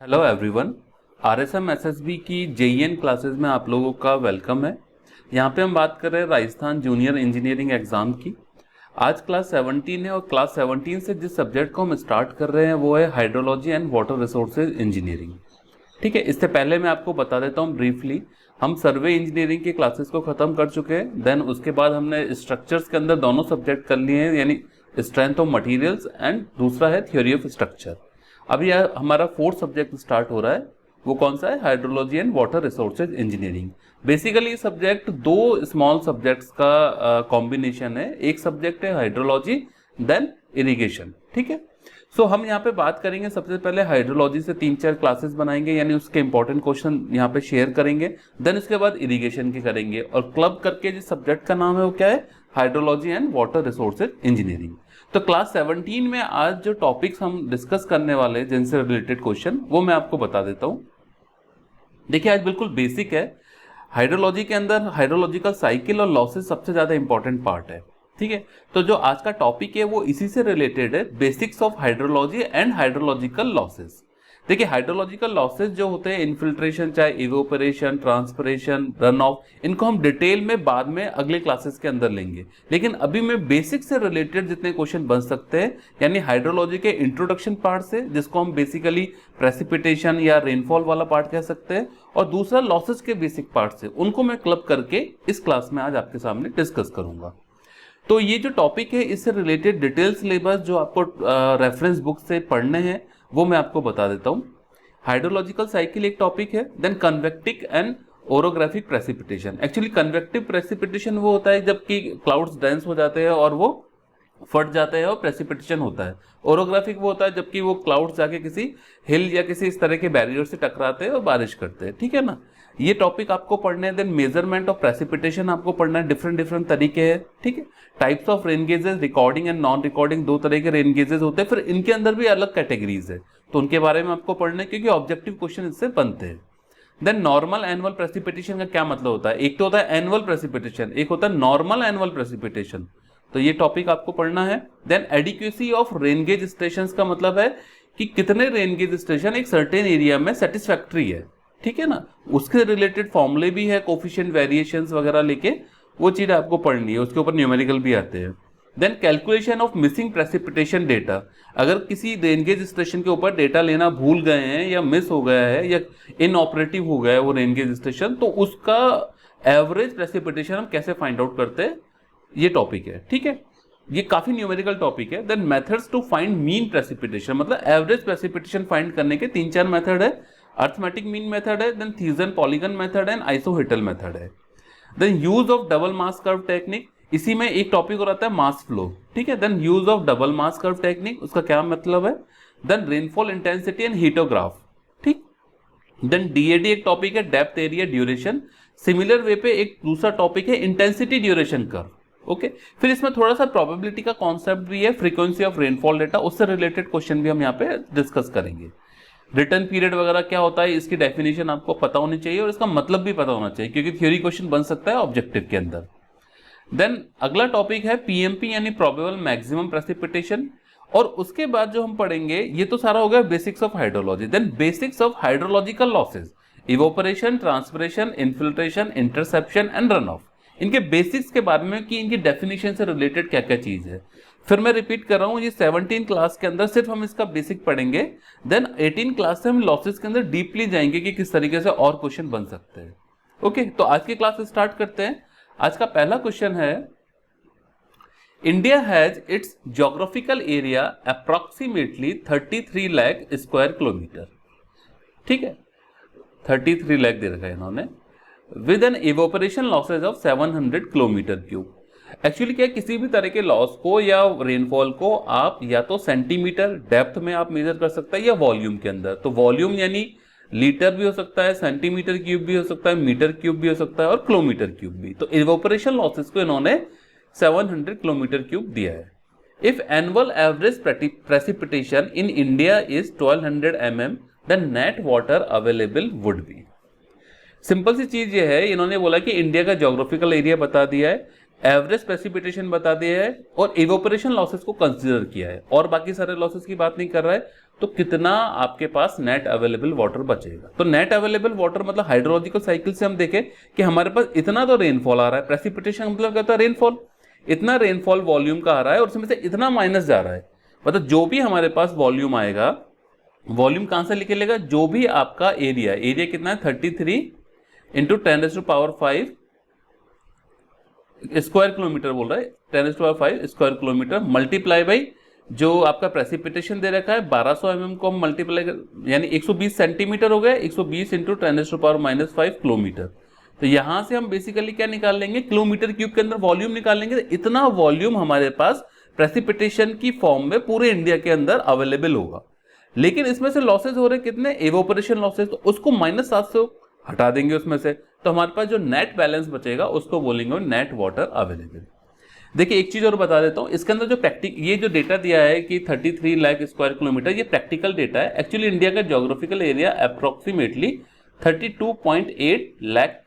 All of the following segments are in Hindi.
Hello everyone. आरएसएम एसएसबी की जेईएन क्लासेस में आप लोगों का वेलकम है। यहाँ पे हम बात कर रहे हैं राजस्थान जूनियर इंजीनियरिंग एग्जाम की। आज क्लास 17 है और क्लास 17 से जिस सब्जेक्ट को हम स्टार्ट कर रहे हैं वो है hydrology and water resources engineering. ठीक है, इससे पहले मैं आपको बता देता हूँ ब्रीफली, हम सर्वे इंजीनियरिंग की क्लासेस को खत्म कर चुके हैं। देन उसके बाद हमने स्ट्रक्चर्स के अंदर दोनों सब्जेक्ट कर लिए हैं, यानी स्ट्रेंथ ऑफ मटेरियल्स एंड दूसरा है थ्योरी ऑफ स्ट्रक्चर। अभी यह हमारा फोर्थ सब्जेक्ट स्टार्ट हो रहा है, वो कौन सा है? Hydrology and water resources engineering. Basically ये सब्जेक्ट दो स्मॉल सब्जेक्ट्स का कॉम्बिनेशन है। एक सब्जेक्ट है हाइड्रोलॉजी, देन इरिगेशन। ठीक है, सो हम यहाँ पे बात करेंगे सबसे पहले हाइड्रोलॉजी से 3-4 क्लासेस बनाएंगे, यानी उसके इंपॉर्टेंट क्वेश्चन यहाँ पे शेयर करेंगे। देन उसके बाद इरिगेशन की करेंगे और क्लब करके जिस सब्जेक्ट का नाम है वो क्या है? Hydrology and water resources engineering. तो क्लास 17 में आज जो टॉपिक्स हम डिस्कस करने वाले हैं जिनसे रिलेटेड क्वेश्चन, वो मैं आपको बता देता हूं। देखिए, आज बिल्कुल बेसिक है। हाइड्रोलॉजी के अंदर हाइड्रोलॉजिकल साइकिल और लॉसेस सबसे ज्यादा इंपॉर्टेंट पार्ट है। ठीक है, तो जो आज का टॉपिक है वो इसी से रिलेटेड है, basics of hydrology and hydrological losses. देखिए, हाइड्रोलॉजिकल लॉसेस जो होते हैं, इन्फिल्ट्रेशन, चाहे इवेपोरेशन, ट्रांसपिरेशन, रन ऑफ, इनको हम डिटेल में बाद में अगले क्लासेस के अंदर लेंगे। लेकिन अभी मैं बेसिक से रिलेटेड जितने क्वेश्चन बन सकते हैं, यानी हाइड्रोलॉजी के इंट्रोडक्शन पार्ट से, जिसको हम बेसिकली प्रेसिपिटेशन या रेनफॉल वाला पार्ट कह सकते हैं, और दूसरा लॉसेस के बेसिक पार्ट से, उनको मैं क्लब करके इस क्लास में आज आपके सामने डिस्कस करूंगा। तो ये जो टॉपिक है, इससे रिलेटेड डिटेल सिलेबस जो आपको रेफरेंस बुक से पढ़ने हैं वो मैं आपको बता देता हूं। हाइड्रोलॉजिकल साइकिल एक टॉपिक है, then convective and orographic precipitation. Actually convective precipitation वो होता है जबकि क्लाउड्स डेंस हो जाते हैं और वो फट जाते हैं और प्रेसिपिटेशन होता है। ओरोग्राफिक वो होता है जबकि वो क्लाउड्स जाके किसी हिल या किसी इस तरह के बैरियर से टकराते हैं और बारिश करते हैं। ठीक है ना, ये टॉपिक आपको पढ़ने हैं। देन मेजरमेंट ऑफ प्रेसिपिटेशन आपको पढ़ना है, डिफरेंट तरीके हैं। ठीक है, types of rain gauges, recording and non recording, दो तरह के रेन गेजेस होते हैं। फिर इनके अंदर भी अलग कैटेगरीज है, तो उनके बारे में आपको पढ़ना है क्योंकि ऑब्जेक्टिव क्वेश्चन इससे बनते हैं। देन नॉर्मल एनुअल प्रेसिपिटेशन का क्या मतलब होता है? एक तो होता है एनुअल प्रेसिपिटेशन, एक होता है नॉर्मल एनुअल प्रेसिपिटेशन, तो ये टॉपिक आपको पढ़ना है। Then adequacy of rain gauge stations का मतलब है कि कितने रेनगेज स्टेशन एक सर्टेन एरिया में सेटिस्फैक्ट्री है। ठीक है ना, उसके रिलेटेड फॉर्मूले भी है, कोफिशिएंट वेरिएशंस वगैरह लेके वो चीज आपको पढ़नी है, उसके ऊपर न्यूमेरिकल भी आते हैं। Then calculation of missing precipitation data, अगर किसी रेनगेज स्टेशन के ऊपर डेटा लेना भूल गए हैं या मिस हो गया है या इनऑपरेटिव हो गया है वो रेनगेज स्टेशन, तो उसका एवरेज प्रेसिपिटेशन हम कैसे फाइंड आउट करते हैं, ये टॉपिक है। ठीक है, ये काफी न्यूमेरिकल टॉपिक है। Then methods to find mean precipitation, मतलब एवरेज प्रेसिपिटेशन फाइंड करने के 3-4 मेथड है। अर्थमेटिक मीन मेथड है, then Thiessen polygon method and isohyetal method है। Then use of double mass curve technique, इसी में एक टॉपिक और आता है मास फ्लो। ठीक है, then use of double mass curve technique, उसका क्या मतलब है? Then rainfall intensity and hyetograph. ठीक, देन डीएडी एक टॉपिक है, depth area duration. Similar way पे एक दूसरा टॉपिक है इंटेंसिटी ड्यूरेशन कर्व। ओके, फिर इसमें थोड़ा सा प्रोबेबिलिटी का कॉन्सेप्ट भी है, फ्रीक्वेंसी ऑफ रेनफॉल डेटा, उससे रिलेटेड क्वेश्चन भी हम यहाँ पे डिस्कस करेंगे। रिटर्न पीरियड वगैरह क्या होता है, इसकी डेफिनेशन आपको पता होनी चाहिए और इसका मतलब भी पता होना चाहिए, क्योंकि थ्योरी क्वेश्चन बन सकता है ऑब्जेक्टिव के अंदर। देन अगला टॉपिक है पीएमपी यानी प्रोबेबल मैक्सिमम प्रेसिपिटेशन, और उसके बाद जो हम पढ़ेंगे, ये तो सारा हो गया basics of hydrology. Then basics of hydrological losses, evaporation, transpiration, infiltration, interception and run off, इनके बेसिक्स के बारे में कि इनकी डेफिनेशन से रिलेटेड क्या क्या चीज है। फिर मैं रिपीट कर रहा हूं, ये 17 क्लास के अंदर सिर्फ हम इसका बेसिक पढ़ेंगे। देन 18 क्लास से हम लॉसेस के अंदर डीपली जाएंगे कि किस तरीके से और क्वेश्चन बन सकते हैं। ओके, तो आज की क्लास स्टार्ट करते हैं। आज का पहला क्वेश्चन है, India has its geographical area approximately 33 lakh square kilometre. ठीक है, 33 लाख दे रखा है इन्होंने, with an evaporation losses of 700 kilometre cube. Actually क्या, किसी भी तरह के लॉस को या रेनफॉल को आप या तो सेंटीमीटर डेप्थ में आप मेजर कर सकते हैं या वॉल्यूम के अंदर। तो वॉल्यूम यानी लीटर भी हो सकता है, सेंटीमीटर क्यूब भी हो सकता है, मीटर क्यूब भी हो सकता है और किलोमीटर क्यूब भी। तो इवोपरेशन लॉसेस को इन्होंने 700 किलोमीटर क्यूब दिया है। If annual average precipitation in India is 1200 mm, the net water available would be. Simple सी चीज ये है, इन्होंने बोला कि इंडिया का ज्योग्राफिकल एरिया बता दिया है, एवरेज प्रेसिपिटेशन बता दिया है और इवोपरेशन लॉसेस को कंसीडर किया है, और बाकी सारे लॉसेस की बात नहीं कर रहा है। तो कितना आपके पास नेट अवेलेबल वाटर बचेगा। तो नेट अवेलेबल वाटर मतलब हाइड्रोलॉजिकल साइकिल से हम देखें कि हमारे पास इतना तो रेनफॉल आ रहा है, प्रेसिपिटेशन मतलब क्या होता है, रेनफॉल, इतना रेनफॉल वॉल्यूम का आ रहा है और उसमें से इतना माइनस जा रहा है, मतलब जो भी हमारे पास वॉल्यूम आएगा, वॉल्यूम कहां से निकलेगा, जो भी आपका एरिया, एरिया कितना है 33 इंटू 10⁵ स्क्वायर किलोमीटर बोल रहा है, 10⁵ स्क्वायर किलोमीटर मल्टीप्लाई बाई जो आपका प्रेसिपिटेशन दे रखा है 1200 mm को हम मल्टीप्लाई यानी 120 सेंटीमीटर हो गया, 120 इंटू 10⁻⁵ किलोमीटर। तो यहां से हम बेसिकली क्या निकाल लेंगे, किलोमीटर क्यूब के अंदर वॉल्यूम निकाल लेंगे। तो इतना वॉल्यूम हमारे पास प्रेसिपिटेशन की फॉर्म में पूरे इंडिया के अंदर अवेलेबल होगा। लेकिन इसमें से लॉसेज हो रहे कितने, एवोपरेशन लॉसेज, तो उसको -700 हटा देंगे उसमें से, तो हमारे पास जो नेट बैलेंस बचेगा उसको बोलेंगे नेट वाटर अवेलेबल। देखिए एक चीज और बता देता हूं, इसके अंदर जो ये जो डेटा दिया है कि 33 लाख स्क्वायर किलोमीटर, ये प्रैक्टिकल डेटा है। एक्चुअली इंडिया का geographical area approximately 32.8 lakh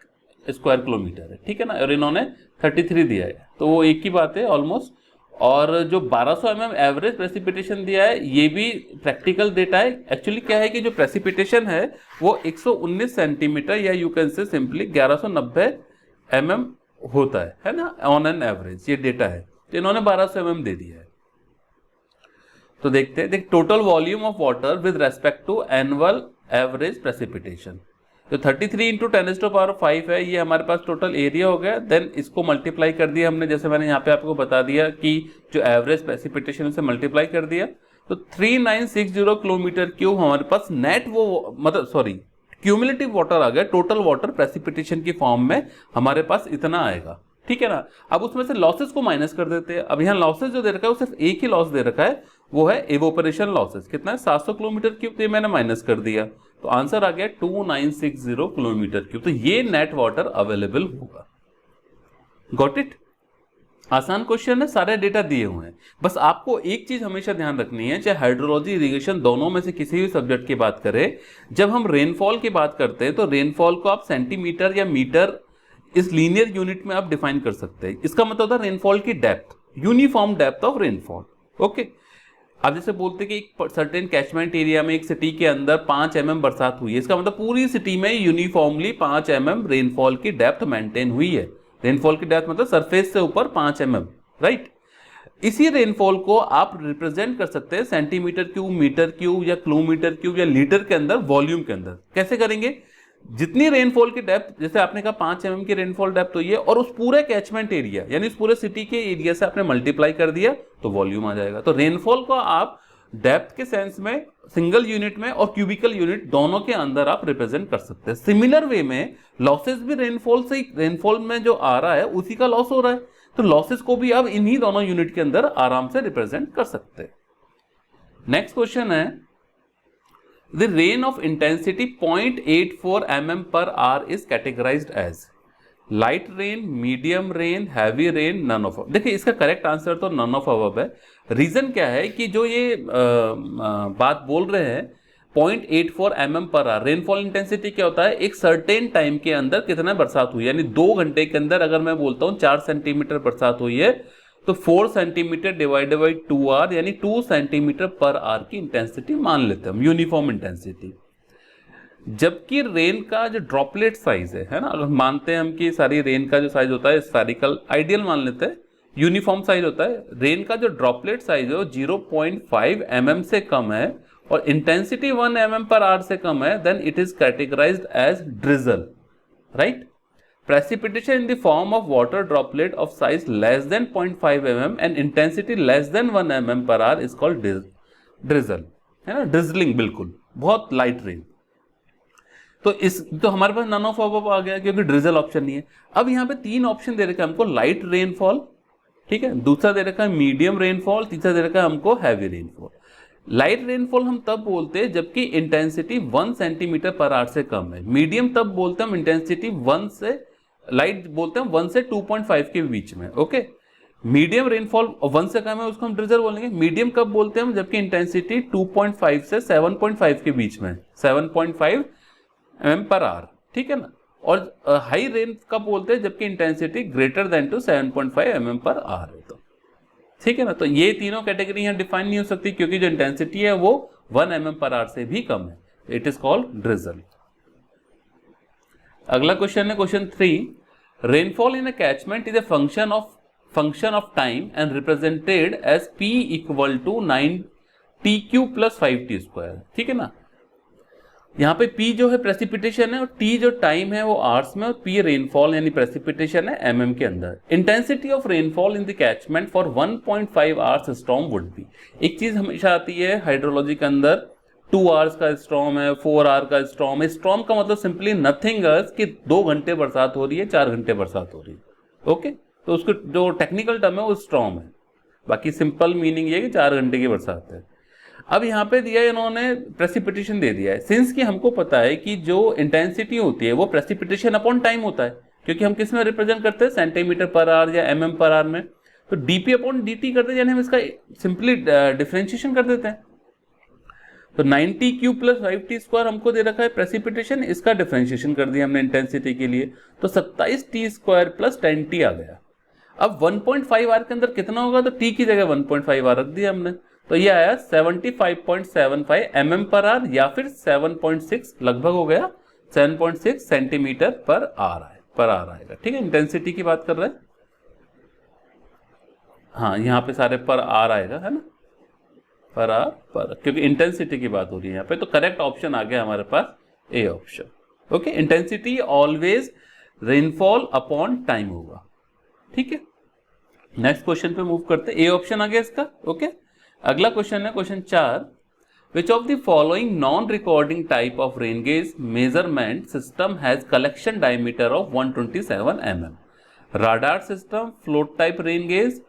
square kilometre है, ठीक है ना, और इन्होंने 33 दिया है, तो वो एक ही बात है ऑलमोस्ट। और जो 1200 mm एवरेज प्रेसिपिटेशन दिया है ये भी प्रैक्टिकल डेटा है। एक्चुअली क्या है कि जो प्रेसिपिटेशन है वो 119 सेंटीमीटर या you can say simply 1190 mm होता है ना, ऑन एन एवरेज ये डेटा है, तो इन्होंने 1200 mm दे दिया है। तो देखते हैं, total volume of water with respect to annual average precipitation, तो 33 इंटू 10⁵ है, ये हमारे पास टोटल एरिया हो गया। देन इसको मल्टीप्लाई कर दिया हमने, जैसे मैंने यहाँ पे आपको बता दिया कि जो एवरेज प्रेसिपिटेशन से मल्टीप्लाई कर दिया, तो 3960 किलोमीटर क्यूब हमारे पास नेट वो मतलब सॉरी क्यूमुलेटिव वाटर आ गया, टोटल वाटर प्रेसिपिटेशन की फॉर्म में हमारे पास इतना आएगा, ठीक है ना। अब उसमें से लॉसेस को माइनस कर देते हैं। अब यहाँ लॉसेस जो दे रखा है वो सिर्फ एक ही लॉस दे रखा है, वो है एवोपरेशन लॉसेस, कितना है 700 किलोमीटर क्यूब, तो ये मैंने माइनस कर दिया, तो आंसर आ गया 2960 किलोमीटर क्यूब। तो ये नेट वाटर अवेलेबल होगा। Got it? आसान क्वेश्चन है, सारे डेटा दिए हुए हैं। बस आपको एक चीज हमेशा ध्यान रखनी है, चाहे हाइड्रोलॉजी इरिगेशन दोनों में से किसी भी सब्जेक्ट की बात करें, जब हम रेनफॉल की बात करते हैं तो रेनफॉल को आप सेंटीमीटर या मीटर इस लीनियर यूनिट में आप डिफाइन कर सकते हैं। इसका मतलब होता है रेनफॉल की depth, uniform depth of rainfall. Okay, आप जैसे बोलते कि एक सर्टेन कैचमेंट एरिया में एक सिटी के अंदर 5 mm बरसात हुई है, इसका मतलब पूरी सिटी में यूनिफॉर्मली 5 mm रेनफॉल की डेप्थ मेंटेन हुई है। रेनफॉल की डेप्थ मतलब सरफेस से ऊपर 5 mm, राइट। इसी रेनफॉल को आप रिप्रेजेंट कर सकते हैं सेंटीमीटर क्यूब, मीटर क्यूब या किलोमीटर क्यूब या लीटर के अंदर, वॉल्यूम के अंदर। कैसे करेंगे, जितनी रेनफॉल की डेप्थ, जैसे आपने कहा 5 mm की रेनफॉल डेप्थ हुई है और उस पूरे कैचमेंट एरिया यानी उस पूरे सिटी के एरिया से आपने मल्टीप्लाई कर दिया तो वॉल्यूम आ जाएगा। तो रेनफॉल को आप डेप्थ के सेंस में सिंगल यूनिट में और क्यूबिकल यूनिट दोनों के अंदर आप रिप्रेजेंट कर सकते हैं। सिमिलर वे में लॉसेस भी रेनफॉल से, रेनफॉल में जो आ रहा है उसी का लॉस हो रहा है, तो लॉसेस को भी आप इन्हीं दोनों यूनिट के अंदर आराम से रिप्रेजेंट कर सकते हैं। नेक्स्ट क्वेश्चन है, The rain of intensity 0.84 mm per hour is categorized as light rain, medium rain, heavy rain, none of above। देखिए इसका करेक्ट आंसर तो none of above है। रीजन क्या है कि जो ये बात बोल रहे हैं 0.84 mm पर आवर, रेनफॉल इंटेंसिटी क्या होता है, एक सर्टेन टाइम के अंदर कितना बरसात हुई, यानी 2 घंटे के अंदर अगर मैं बोलता हूँ 4 सेंटीमीटर बरसात हुई है तो 4 सेंटीमीटर डिवाइडेड बाई 2 आवर यानी 2 सेंटीमीटर पर आवर की इंटेंसिटी मान लेते हैं हम, यूनिफॉर्म इंटेंसिटी। जबकि रेन का जो ड्रॉपलेट साइज है ना, अगर मानते हैं हम कि सारी रेन का जो साइज होता है स्फेरिकल, आइडियल मान लेते हैं, यूनिफॉर्म साइज होता है, रेन का जो ड्रॉपलेट साइज है वो 0.5 mm से कम है और इंटेंसिटी 1 mm पर आवर से कम है, then it is categorised as drizzle, right. Precipitation in the form of water droplet of size less than 0.5 mm and intensity less than 1 mm per hour is called drizzle, है ना, drizzling, बिल्कुल बहुत लाइट रेन। तो हमारे पास नन ऑफ अबव आ गया क्योंकि ड्रिजल ऑप्शन नहीं है। अब यहाँ पे 3 ऑप्शन दे रखा है हमको, लाइट रेनफॉल, ठीक है, दूसरा दे रखा है मीडियम रेनफॉल, तीसरा दे रखा है हमको हैवी रेनफॉल। लाइट रेनफॉल हम तब बोलते हैं जबकि इंटेंसिटी 1 सेंटीमीटर पर आवर से कम है। मीडियम तब बोलते हैं हम इंटेंसिटी 1 से, लाइट बोलते हैं 1 से 2.5 के बीच में। ओके, मीडियम रेनफॉल 1 से कम है उसको हम ड्रिजल बोलेंगे। मीडियम कब बोलते हैं हम, जबकि इंटेंसिटी 2.5 से 7.5 के बीच में, 7.5 mm पर आवर, ठीक है ना। और हाई रेन कब बोलते हैं, जबकि intensity greater than to 7.5 mm पर आवर है, तो ठीक है ना। तो ये तीनों कैटेगरी यहाँ डिफाइन नहीं हो सकती क्योंकि जो इंटेंसिटी है वो 1 mm/h से भी कम है, इट इज कॉल्ड ड्रिजल। अगला क्वेश्चन है question 3, rainfall in a catchment is a function of time and represented as P equal to 9t³ + 5t²। ठीक है ना, यहाँ पे P जो है प्रेसिपिटेशन है और T जो टाइम है वो आवर्स में, और P रेनफॉल यानी प्रेसिपिटेशन है mm के अंदर। Intensity of rainfall in the catchment for 1.5 hours storm would be. एक चीज हमेशा आती है हाइड्रोलॉजी के अंदर, 2 आवर्स का स्टॉर्म है, 4 आवर का स्टॉर्म है। स्टॉर्म का मतलब सिंपली नथिंग एल्स कि 2 घंटे बरसात हो रही है, 4 घंटे बरसात हो रही है। ओके, तो उसको जो टेक्निकल टर्म है वो स्टॉर्म है, बाकी सिंपल मीनिंग ये है कि 4 घंटे की बरसात है। अब यहाँ पे दिया इन्होंने प्रेसिपिटेशन दे दिया है, सिंस कि हमको पता है कि जो इंटेंसिटी होती है वो प्रेसिपिटेशन अपॉन टाइम होता है, क्योंकि हम किस में रिप्रेजेंट करते हैं, सेंटीमीटर/आवर या mm/आवर में, तो dp अपॉन dt करते हैं, यानी हम इसका सिंपली डिफरेंशिएशन कर देते हैं। तो 9t³ + 5t² हमको दे रखा है प्रेसिपिटेशन, इसका डिफरेंशिएशन कर दिया हमने इंटेंसिटी के लिए, तो 27t² + 10t आ गया। अब 1.5 आवर के अंदर कितना होगा, तो t की जगह 1.5 आवर रख दिया हमने, तो ये आया 75.75 mm/h या फिर 7.6 लगभग हो गया 7.6 cm/h आएगा। ठीक है, इंटेंसिटी की बात कर रहे हैं, हाँ यहाँ पे सारे पर आर आएगा, है ना, पर क्योंकि इंटेंसिटी की बात हो रही है यहाँ पे, तो करेक्ट ऑप्शन आ गया हमारे पास A option. Okay, intensity always rainfall upon time होगा। ठीक है, नेक्स्ट क्वेश्चन पे मूव करते हैं, ए ऑप्शन आ गया इसका। ओके, अगला क्वेश्चन है question 4, which of the following non recording type of rain gauge measurement system has collection diameter of 127 mm? Radar system, float type rain gauge,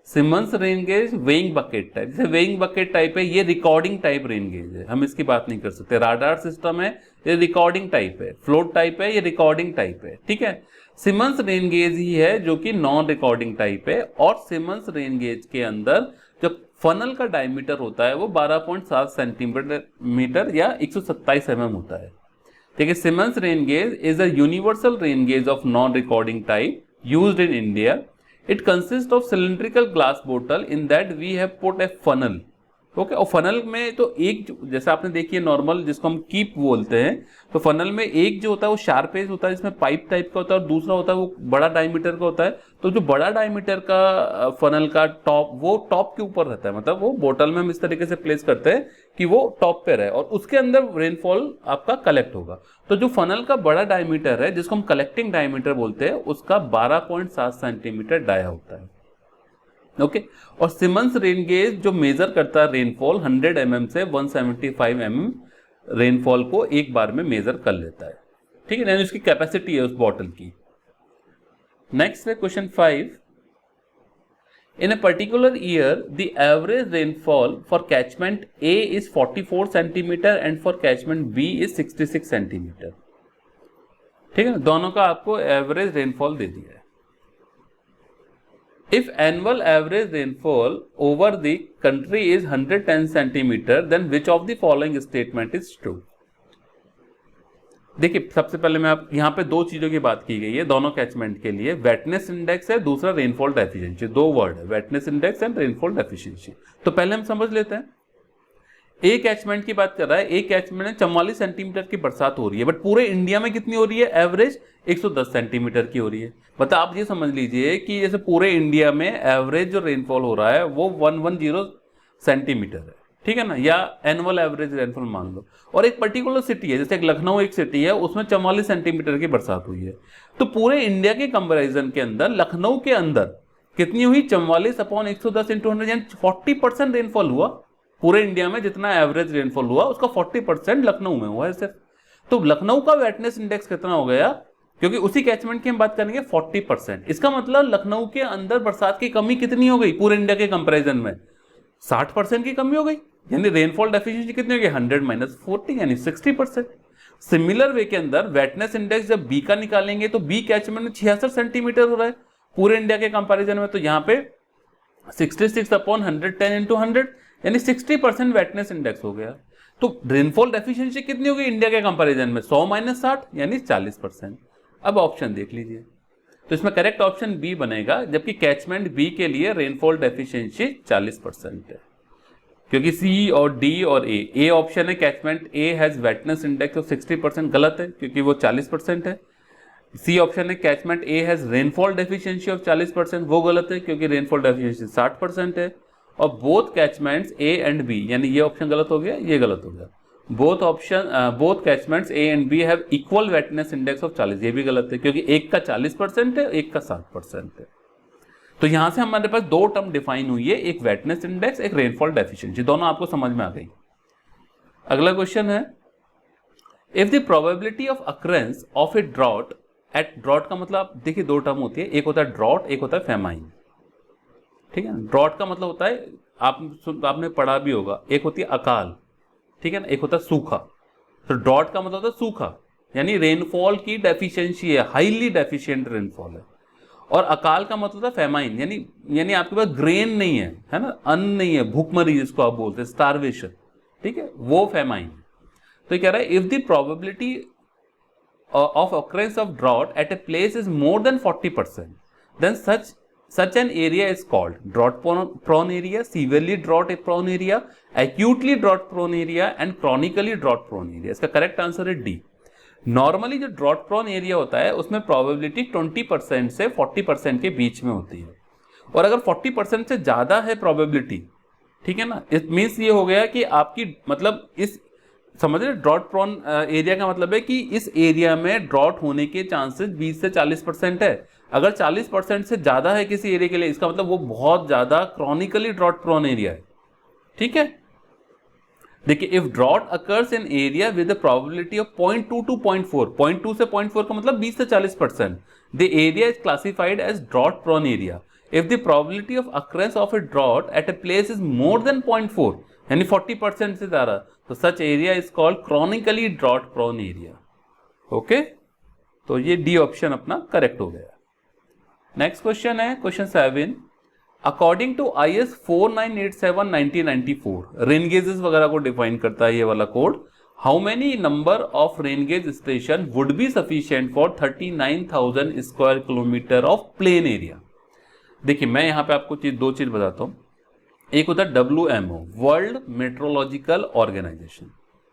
Symons rain gauge, weighing bucket type. जैसे वेइंग बकेट टाइप है, ये रिकॉर्डिंग टाइप रेन गेज है, हम इसकी बात नहीं कर सकते। राडार सिस्टम है, ये रिकॉर्डिंग टाइप है। फ्लोट टाइप है, ये रिकॉर्डिंग टाइप है। ठीक है, सिमंस रेन गेज ही है जो कि नॉन रिकॉर्डिंग टाइप है, और सिमंस रेन गेज के अंदर जो फनल का डायमीटर होता है वो 12.7 सेंटीमीटर या 127 mm होता है। ठीक है, Symons rain gauge is a universal rain gauge of non recording type used in India. It consists of cylindrical glass bottle in that we have put a funnel. Okay, और फनल में तो एक जैसे आपने देखिए नॉर्मल जिसको हम कीप बोलते हैं, तो फनल में एक जो होता है वो शार्प एज होता है जिसमें पाइप टाइप का होता है, और दूसरा होता है वो बड़ा डायमीटर का होता है। तो जो बड़ा डायमीटर का फनल का टॉप, वो टॉप के ऊपर रहता है, मतलब वो बोतल में हम इस तरीके से प्लेस करते हैं कि वो टॉप पे रहे और उसके अंदर रेनफॉल आपका कलेक्ट होगा। तो जो फनल का बड़ा डायमीटर है जिसको हम कलेक्टिंग डायमीटर बोलते हैं, उसका 12.7 सेंटीमीटर डाया होता है। ओके, और सिमंस रेन गेज जो मेजर करता है रेनफॉल 100 mm से 175 mm रेनफॉल को एक बार में मेजर कर लेता है। ठीक है, यानी उसकी कैपेसिटी है उस बॉटल की। नेक्स्ट है question 5, in a particular year the average rainfall for catchment A is 44 centimetre and for catchment B is 66 centimetre. ठीक है, दोनों का आपको एवरेज रेनफॉल दे दिया है। If annual average rainfall over the country is 110 centimeter, then which of the following statement is true? देखिए, सबसे पहले मैं आप यहाँ पे दो चीजों की बात की गई है दोनों कैचमेंट के लिए, वेटनेस इंडेक्स है, दूसरा रेनफॉल डेफिशिएंसी। दो वर्ड है, वेटनेस इंडेक्स एंड रेनफॉल डेफिशिएंसी। तो पहले हम समझ लेते हैं, ए कैचमेंट की बात कर रहा है। ए कैचमेंट में 44 सेंटीमीटर की बरसात हो रही है, बट पूरे इंडिया में कितनी हो रही है, एवरेज 110 सेंटीमीटर की हो रही है। मतलब आप ये समझ लीजिए कि जैसे पूरे इंडिया में एवरेज जो रेनफॉल हो रहा है वो 110 सेंटीमीटर है। ठीक है ना, या एनुअल एवरेज रेनफॉल मान लो। और एक पर्टिकुलर सिटी है, जैसे एक लखनऊ एक सिटी है, उसमें 44 सेंटीमीटर की बरसात हुई है। तो पूरे इंडिया के कंपेरिजन के अंदर लखनऊ के अंदर कितनी हुई, 44/110 × 100, यानी 40% रेनफॉल हुआ। पूरे इंडिया में जितना एवरेज रेनफॉल हुआ उसका 40% लखनऊ में हुआ है सिर्फ। तो लखनऊ का वेटनेस इंडेक्स कितना हो गया, क्योंकि उसी कैचमेंट की हम बात करेंगे 40%। इसका मतलब लखनऊ के अंदर बरसात की कमी कितनी हो गई, पूरे इंडिया के कंपैरिजन में 60% की कमी हो गई। यानी रेनफॉल डेफिशिएंसी कितनी हो गई, 100 - 40 यानी 60%। सिमिलर वे के अंदर वेटनेस इंडेक्स जब बी का निकालेंगे तो बी कैचमेंट में 66 सेंटीमीटर हो रहा है पूरे इंडिया के कंपैरिजन में। तो यहाँ पे 66/110 × 100 यानी 60% वेटनेस इंडेक्स हो गया। तो रेनफॉल डेफिशिएंसी कितनी होगी इंडिया के कंपैरिजन में, 100 - 60 यानी 40%। अब ऑप्शन देख लीजिए, तो इसमें करेक्ट ऑप्शन बी बनेगा, जबकि कैचमेंट बी के लिए रेनफॉल डेफिशिएंसी 40% है। क्योंकि सी और डी और ए ऑप्शन है catchment A has वेटनेस index of 60%, गलत है क्योंकि वो 40% है। सी ऑप्शन है catchment A has rainfall deficiency of 40%, वो गलत है क्योंकि रेनफॉल डेफिशिएंसी 60% है। और both catchments A and B, यानी ये ऑप्शन गलत हो गया, ये गलत हो गया। Both catchments A and B have equal wetness index of 40, ये भी गलत है क्योंकि एक का 40% है, एक का 60% है। तो यहां से हमारे पास दो टर्म डिफाइन हुई है, एक वेटनेस इंडेक्स, एक रेनफॉल डेफिशिएंसी, दोनों आपको समझ में आ गई। अगला क्वेश्चन है, if the probability of occurrence of a drought at, drought का मतलब देखिए दो टर्म होती है, एक होता है ड्रॉट, एक होता है फेमाइन। ठीक है, ड्रॉट का मतलब होता है, आपने पढ़ा भी होगा, एक होती है अकाल, ठीक है ना, एक होता है सूखा। तो ड्रॉट का मतलब होता है सूखा, यानी रेनफॉल की डेफिशिएंसी है, हाईली डेफिशिएंट रेनफॉल है। और अकाल का मतलब होता है फेमाइन, यानी आपके पास ग्रेन नहीं है ना, अन्न नहीं है, भूखमरी जिसको आप बोलते हैं, स्टारवेशन, ठीक है, वो फेमाइन। तो ये कह रहा है if the probability of occurrence of drought at a place is more than 40%, then such an area is called drought prone area, severely drought prone area, acutely drought prone area and chronically drought prone area। इसका करेक्ट आंसर है डी। नॉर्मली जो ड्रॉट प्रोन एरिया होता है उसमें प्रोबेबिलिटी 20% से 40% के बीच में होती है। और अगर 40% से ज्यादा है प्रोबेबिलिटी, ठीक है ना, इट मीन्स ये हो गया कि आपकी मतलब इस समझ रहे, ड्रॉट प्रोन एरिया का मतलब है कि इस एरिया में ड्रॉट होने के चांसेस 20 से 40% है। अगर 40% से ज्यादा है किसी एरिया के लिए, इसका मतलब वो बहुत ज्यादा क्रॉनिकली ड्रॉट प्रोन एरिया है। ठीक है, देखिए if drought occurs in area with probability of 0.2 to 0.4, 0.2 से 0.4 का मतलब 20 से 40%, the area is classified as drought prone area. If the probability of occurrence of a drought at a place is more than 0.4, यानी 40% से ज्यादा, तो such area is called chronically drought prone area. Okay, तो ये डी ऑप्शन अपना करेक्ट हो गया। नेक्स्ट क्वेश्चन है question 7, according to IS 4987/1994, rain gauges वगैरह को डिफाइन करता है ये वाला code. How many number of rain gauge station would be sufficient for 39,000 square kilometre of plain area. देखिए मैं यहां पे आपको दो चीज बताता हूं। एक होता है WMO, वर्ल्ड मेट्रोलॉजिकल ऑर्गेनाइजेशन,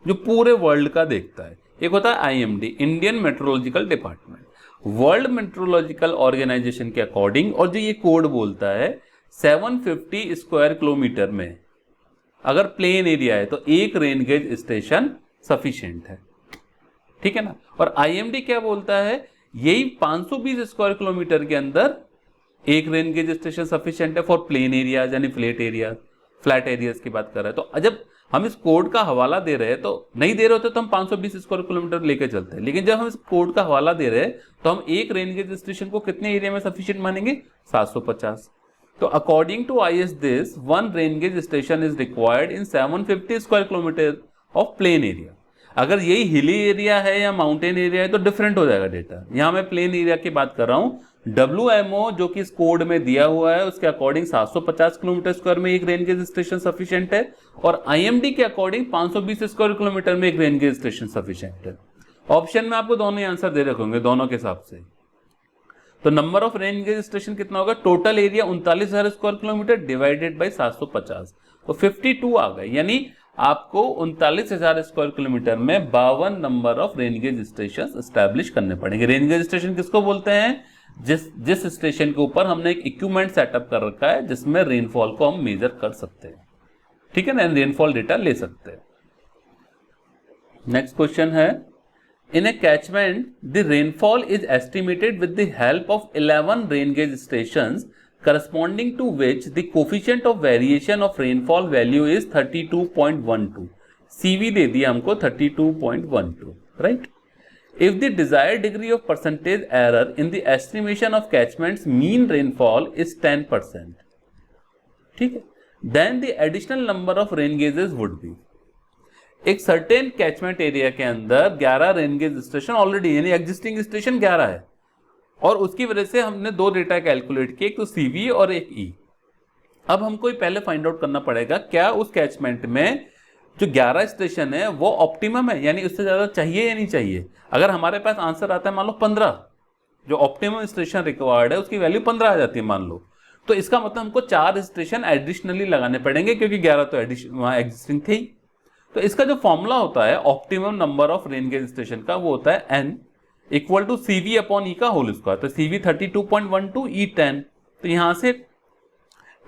जो पूरे वर्ल्ड का देखता है। एक होता है IMD, Indian meteorological department. World meteorological organisation के अकॉर्डिंग, और जो ये कोड बोलता है 750 स्क्वायर किलोमीटर में अगर प्लेन एरिया है तो एक रेन गेज स्टेशन सफिशिएंट है। ठीक है ना, और IMD क्या बोलता है, यही 520 स्क्वायर किलोमीटर के अंदर एक रेन गेज स्टेशन सफिशिएंट है फॉर प्लेन एरियाज, यानी फ्लैट एरियाज की बात कर रहे हैं। तो जब हम इस कोड का हवाला दे रहे हैं, तो नहीं दे रहे होते तो हम 520 स्क्वायर किलोमीटर लेके चलते हैं, लेकिन जब हम इस कोड का हवाला दे रहे हैं तो हम एक रेन गेज स्टेशन को कितने एरिया में सफिशिएंट मानेंगे, 750। तो according to IS this, one rain gauge station is required in 750 square kilometre of plain area. अगर यही हिली एरिया है या माउंटेन एरिया है तो डिफरेंट हो जाएगा डेटा। यहां मैं प्लेन एरिया की बात कर रहा हूं। WMO जो कि इस कोड में दिया हुआ है उसके अकॉर्डिंग 750 किलोमीटर स्क्वायर में एक रेन गेज स्टेशन सफिशिएंट है, और IMD के अकॉर्डिंग 520 स्क्वायर किलोमीटर में एक रेन गेज स्टेशन सफिशिएंट है। ऑप्शन में आपको दोनों आंसर दे रखे होंगे दोनों के हिसाब से। तो number of rain gauge station कितना होगा, total area 39,000 square kilometre divided by 750, तो 52 आ गए। यानी आपको 39,000 स्क्वायर किलोमीटर में 52 number of rain gauge station establish करने पड़ेंगे। रेन गेज स्टेशन किसको बोलते हैं, जिस स्टेशन के ऊपर हमने एक इक्विपमेंट सेटअप कर रखा है जिसमें रेनफॉल को हम मेजर कर सकते हैं। ठीक है ना, रेनफॉल डेटा ले सकते हैं। नेक्स्ट क्वेश्चन है, in a catchment the rainfall is estimated with the help of 11 rain gauge stations corresponding to which the coefficient of variation of rainfall value is 32.12। CV दे दिया हमको 32.12, right? If the desired degree of percentage error in the estimation of catchment's mean rainfall is 10%, ठीक है, then the additional number of rain gauges would be, एक सर्टेन कैचमेंट एरिया के अंदर 11 रेन गेज स्टेशन ऑलरेडी, यानी एग्जिस्टिंग स्टेशन 11 है, और उसकी वजह से हमने दो डेटा कैलकुलेट किए, एक तो CV और एक E। अब हमको पहले फाइंड आउट करना पड़ेगा क्या उस कैचमेंट में जो 11 स्टेशन है वो ऑप्टिमम है, यानी उससे ज्यादा चाहिए या नहीं चाहिए। अगर हमारे पास आंसर आता है मान लो 15, जो ऑप्टिमम स्टेशन रिक्वायर्ड है उसकी वैल्यू 15 आ जाती है मान लो, तो इसका मतलब हमको 4 स्टेशन एडिशनली लगाने पड़ेंगे, क्योंकि 11 तो वहां एग्जिस्टिंग थे ही। तो इसका जो फॉर्मूला होता है optimum number of rain gauge station का, वो होता है n equal to CV upon E का होल स्क्वायर। तो CV 32.12, E 10, तो यहां से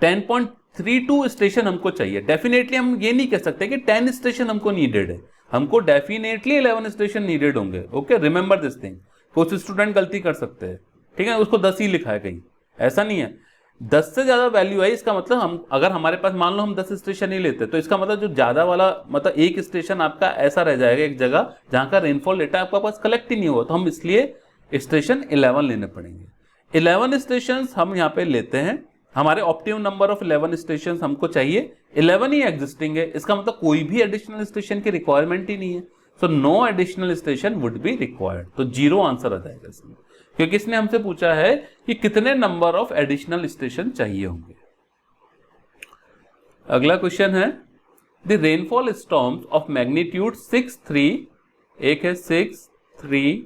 10.32 स्टेशन हमको चाहिए। डेफिनेटली हम ये नहीं कह सकते कि 10 स्टेशन हमको नीडेड है, हमको डेफिनेटली 11 स्टेशन नीडेड होंगे। Okay, remember this thing. कुछ स्टूडेंट गलती कर सकते हैं, ठीक है, उसको 10 ही लिखा है कहीं, ऐसा नहीं है। 10 से ज्यादा वैल्यू है, इसका मतलब हम अगर हमारे पास मान लो हम 10 स्टेशन ही लेते, तो इसका मतलब जो ज्यादा वाला मतलब एक स्टेशन आपका ऐसा रह जाएगा एक जगह जहां का रेनफॉल डेटा आपके पास कलेक्ट ही नहीं हुआ, तो हम इसलिए स्टेशन 11 लेने पड़ेंगे। 11 स्टेशन हम यहाँ पे लेते हैं, हमारे ऑप्टिमम नंबर ऑफ 11 स्टेशन हमको चाहिए, 11 ही एग्जिस्टिंग है, इसका मतलब कोई भी एडिशनल स्टेशन की रिक्वायरमेंट ही नहीं है। So no additional station would be required, तो 0 आंसर आ जाएगा इसमें, क्योंकि इसने हमसे पूछा है कि कितने नंबर ऑफ एडिशनल स्टेशन चाहिए होंगे। अगला क्वेश्चन है the rainfall storms of magnitude 6.3, एक है 6, 3,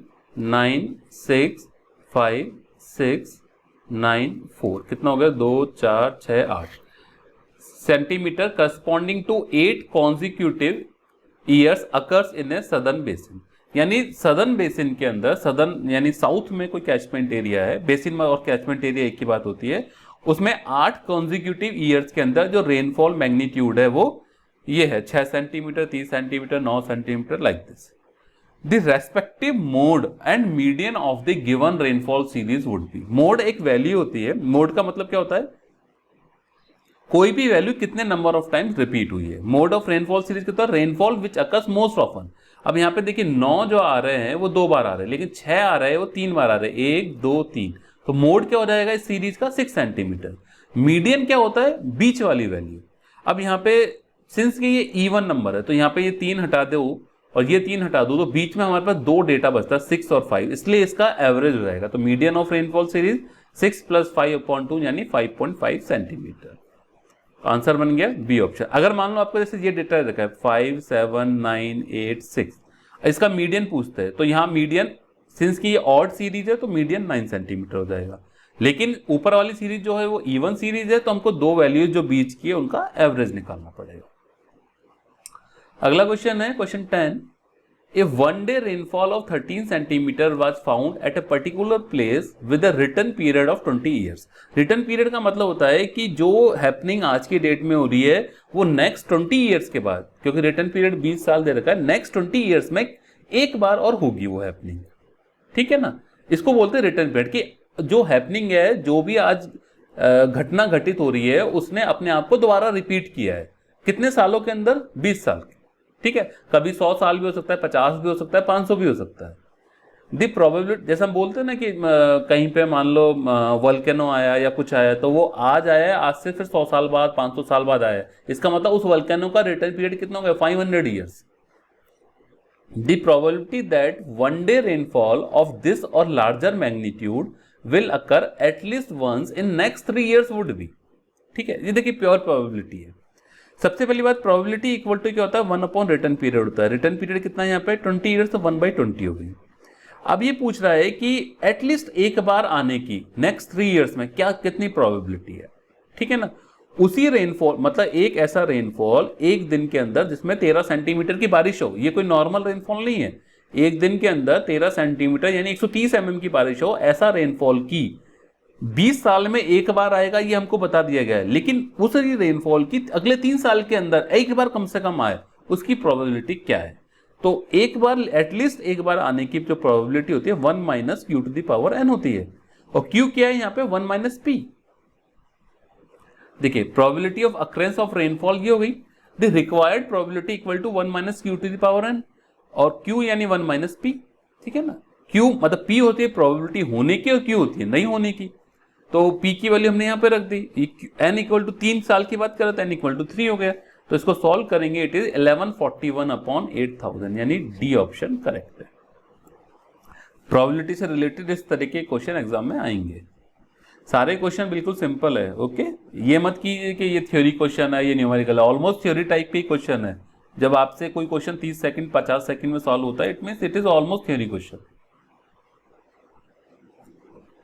9, 6, 5, 6, 9, 4, कितना हो गया 2, 4, 6, 8 centimetre corresponding to 8 consecutive years occurs in a southern basin. यानी सदर्न बेसिन के अंदर, सदर्न यानी साउथ में कोई कैचमेंट एरिया है, बेसिन में और कैचमेंट एरिया एक ही बात होती है, उसमें 8 कॉन्जिक्यूटिव ईयर्स के अंदर जो रेनफॉल मैग्नीट्यूड है वो ये है 6 centimetre, 30 centimetre, 9 centimetre, like this. The respective mode and median of the given rainfall series would be. Mode एक वैल्यू होती है, मोड का मतलब क्या होता है, कोई भी वैल्यू कितने नंबर ऑफ टाइम्स रिपीट हुई है। मोड ऑफ रेनफॉल सीरीज के rainfall which occurs most often. अब यहाँ पे देखिए 9 जो आ रहे हैं वो 2 बार आ रहे हैं, लेकिन 6 आ रहे हैं वो 3 बार आ रहे हैं, 1, 2, 3, तो मोड क्या हो जाएगा इस सीरीज का 6 सेंटीमीटर। मीडियन क्या होता है, बीच वाली वैल्यू। अब यहाँ पे सिंस कि ये इवन नंबर है, तो यहाँ पे ये 3 हटा दो और ये 3 हटा दो, तो बीच में हमारे पास 2 डेटा बचता है 6 और 5, इसलिए इसका एवरेज हो जाएगा। तो मीडियन ऑफ रेनफॉल सीरीज 6 + 5/2 यानी 5.5 सेंटीमीटर। आंसर बन गया बी ऑप्शन। अगर मान लो आपको जैसे ये डेटा रखा है 5, 7, 9, 8, 6, इसका मीडियन पूछते हैं, तो यहाँ मीडियन सिंस की ये ऑड सीरीज है तो मीडियन 9 सेंटीमीटर हो जाएगा, लेकिन ऊपर वाली सीरीज जो है वो इवन सीरीज है, तो हमको 2 वैल्यूज जो बीच की है उनका एवरेज निकालना पड़ेगा। अगला क्वेश्चन है question 10। If one day rainfall of 13 centimeter was found at a particular place with a written period of 20 years. Written period का मतलब होता है कि जो हैपनिंग आज की डेट में हो रही है वो नेक्स्ट 20 ईयर्स के बाद, क्योंकि रिटर्न पीरियड 20 साल दे रखा है, नेक्स्ट 20 ईयर्स में एक बार और होगी वो हैपनिंग, ठीक है ना। इसको बोलते हैं रिटर्न पीरियड, कि जो हैपनिंग है, जो भी आज घटना घटित हो रही है, उसने अपने आप को दोबारा रिपीट किया है, कितने सालों के अंदर, 20 साल के, ठीक है। कभी 100 साल भी हो सकता है, 50 भी हो सकता है, 500 भी हो सकता है। दी प्रोबेबिलिटी, जैसे हम बोलते हैं ना कि कहीं पे मान लो वोल्केनो आया या कुछ आया, तो वो आज आया है, आज से फिर 100 साल बाद, 500 साल बाद आया है, इसका मतलब उस वोल्केनो का रिटर्न पीरियड कितना हो गया, 500 years. The probability that one day rainfall of this or larger magnitude will occur at least once in next 3 years would be, ठीक है। ये देखिए प्योर प्रोबेबिलिटी है। सबसे पहली बात, प्रोबेबिलिटी इक्वल टू क्या होता है, 1 रिटर्न पीरियड होता है। रिटर्न पीरियड कितना है यहाँ पे 20 ईयर्स, तो 1/20 हो गई। अब ये पूछ रहा है कि एटलीस्ट एक बार आने की नेक्स्ट 3 ईयर्स में क्या कितनी प्रोबेबिलिटी है, ठीक है ना। उसी रेनफॉल मतलब एक ऐसा रेनफॉल एक दिन के अंदर जिसमें 13 सेंटीमीटर की बारिश हो, ये कोई नॉर्मल रेनफॉल नहीं है, एक दिन के अंदर 13 सेंटीमीटर यानी 130 mm की बारिश हो, ऐसा रेनफॉल की 20 साल में एक बार आएगा, ये हमको बता दिया गया है। लेकिन उस रेनफॉल की अगले 3 साल के अंदर एक बार कम से कम आए, उसकी प्रोबेबिलिटी क्या है। तो एक बार एटलीस्ट एक बार आने की जो प्रोबेबिलिटी होती है 1 - Q⁴ होती है, और Q क्या है यहाँ पे 1 - P। देखिए probability of occurrence of rainfall ये हो गई, the required probability equal to 1 - Q⁴ और Q यानी 1 - P, ठीक है ना। Q मतलब P होती है प्रोबेबिलिटी होने की और Q होती है नहीं होने की, तो P की वैल्यू हमने यहाँ पे रख दी। n इक्वल टू 3 साल की बात करें तो n इक्वल टू 3 हो गया, तो इसको सॉल्व करेंगे, इट इज 1141/8000 यानी डी ऑप्शन करेक्ट है। प्रोबेबिलिटी से रिलेटेड इस तरह के क्वेश्चन एग्जाम में आएंगे, सारे क्वेश्चन बिल्कुल सिंपल है। ओके, ये मत कीजिए कि ये थ्योरी क्वेश्चन है, ये न्यूमेरिकल है, ऑलमोस्ट थ्योरी टाइप के क्वेश्चन है। जब आपसे कोई क्वेश्चन 30 सेकंड 50 सेकंड में सॉल्व होता है, it means it is almost theory question.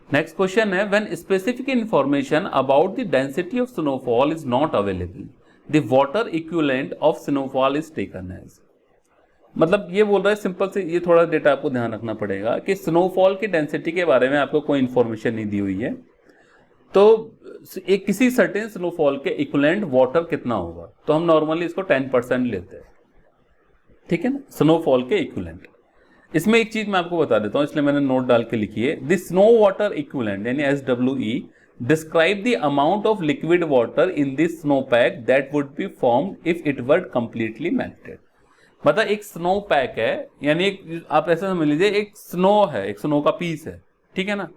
Next question है, when specific information about the density of snowfall is not available, the water equivalent of snowfall is taken as. मतलब ये बोल रहा है सिंपल से, ये थोड़ा डेटा आपको ध्यान रखना पड़ेगा कि स्नोफॉल की डेंसिटी के बारे में आपको कोई इंफॉर्मेशन नहीं दी हुई है, तो एक किसी सर्टेन स्नोफॉल के इक्विवेलेंट वाटर कितना होगा, तो हम नॉर्मली इसको 10% लेते हैं, ठीक है ना, स्नोफॉल के इक्विवेलेंट। इसमें एक चीज मैं आपको बता देता हूं, इसलिए मैंने नोट डाल के लिखी है, द स्नो वाटर इक्विवेलेंट यानी SWE describe the amount of liquid water in this snow pack that would be formed if it were completely melted. मतलब एक स्नो पैक है, यानी एक आप ऐसा समझ लीजिए एक स्नो है, एक स्नो का पीस है, ठीक है ना,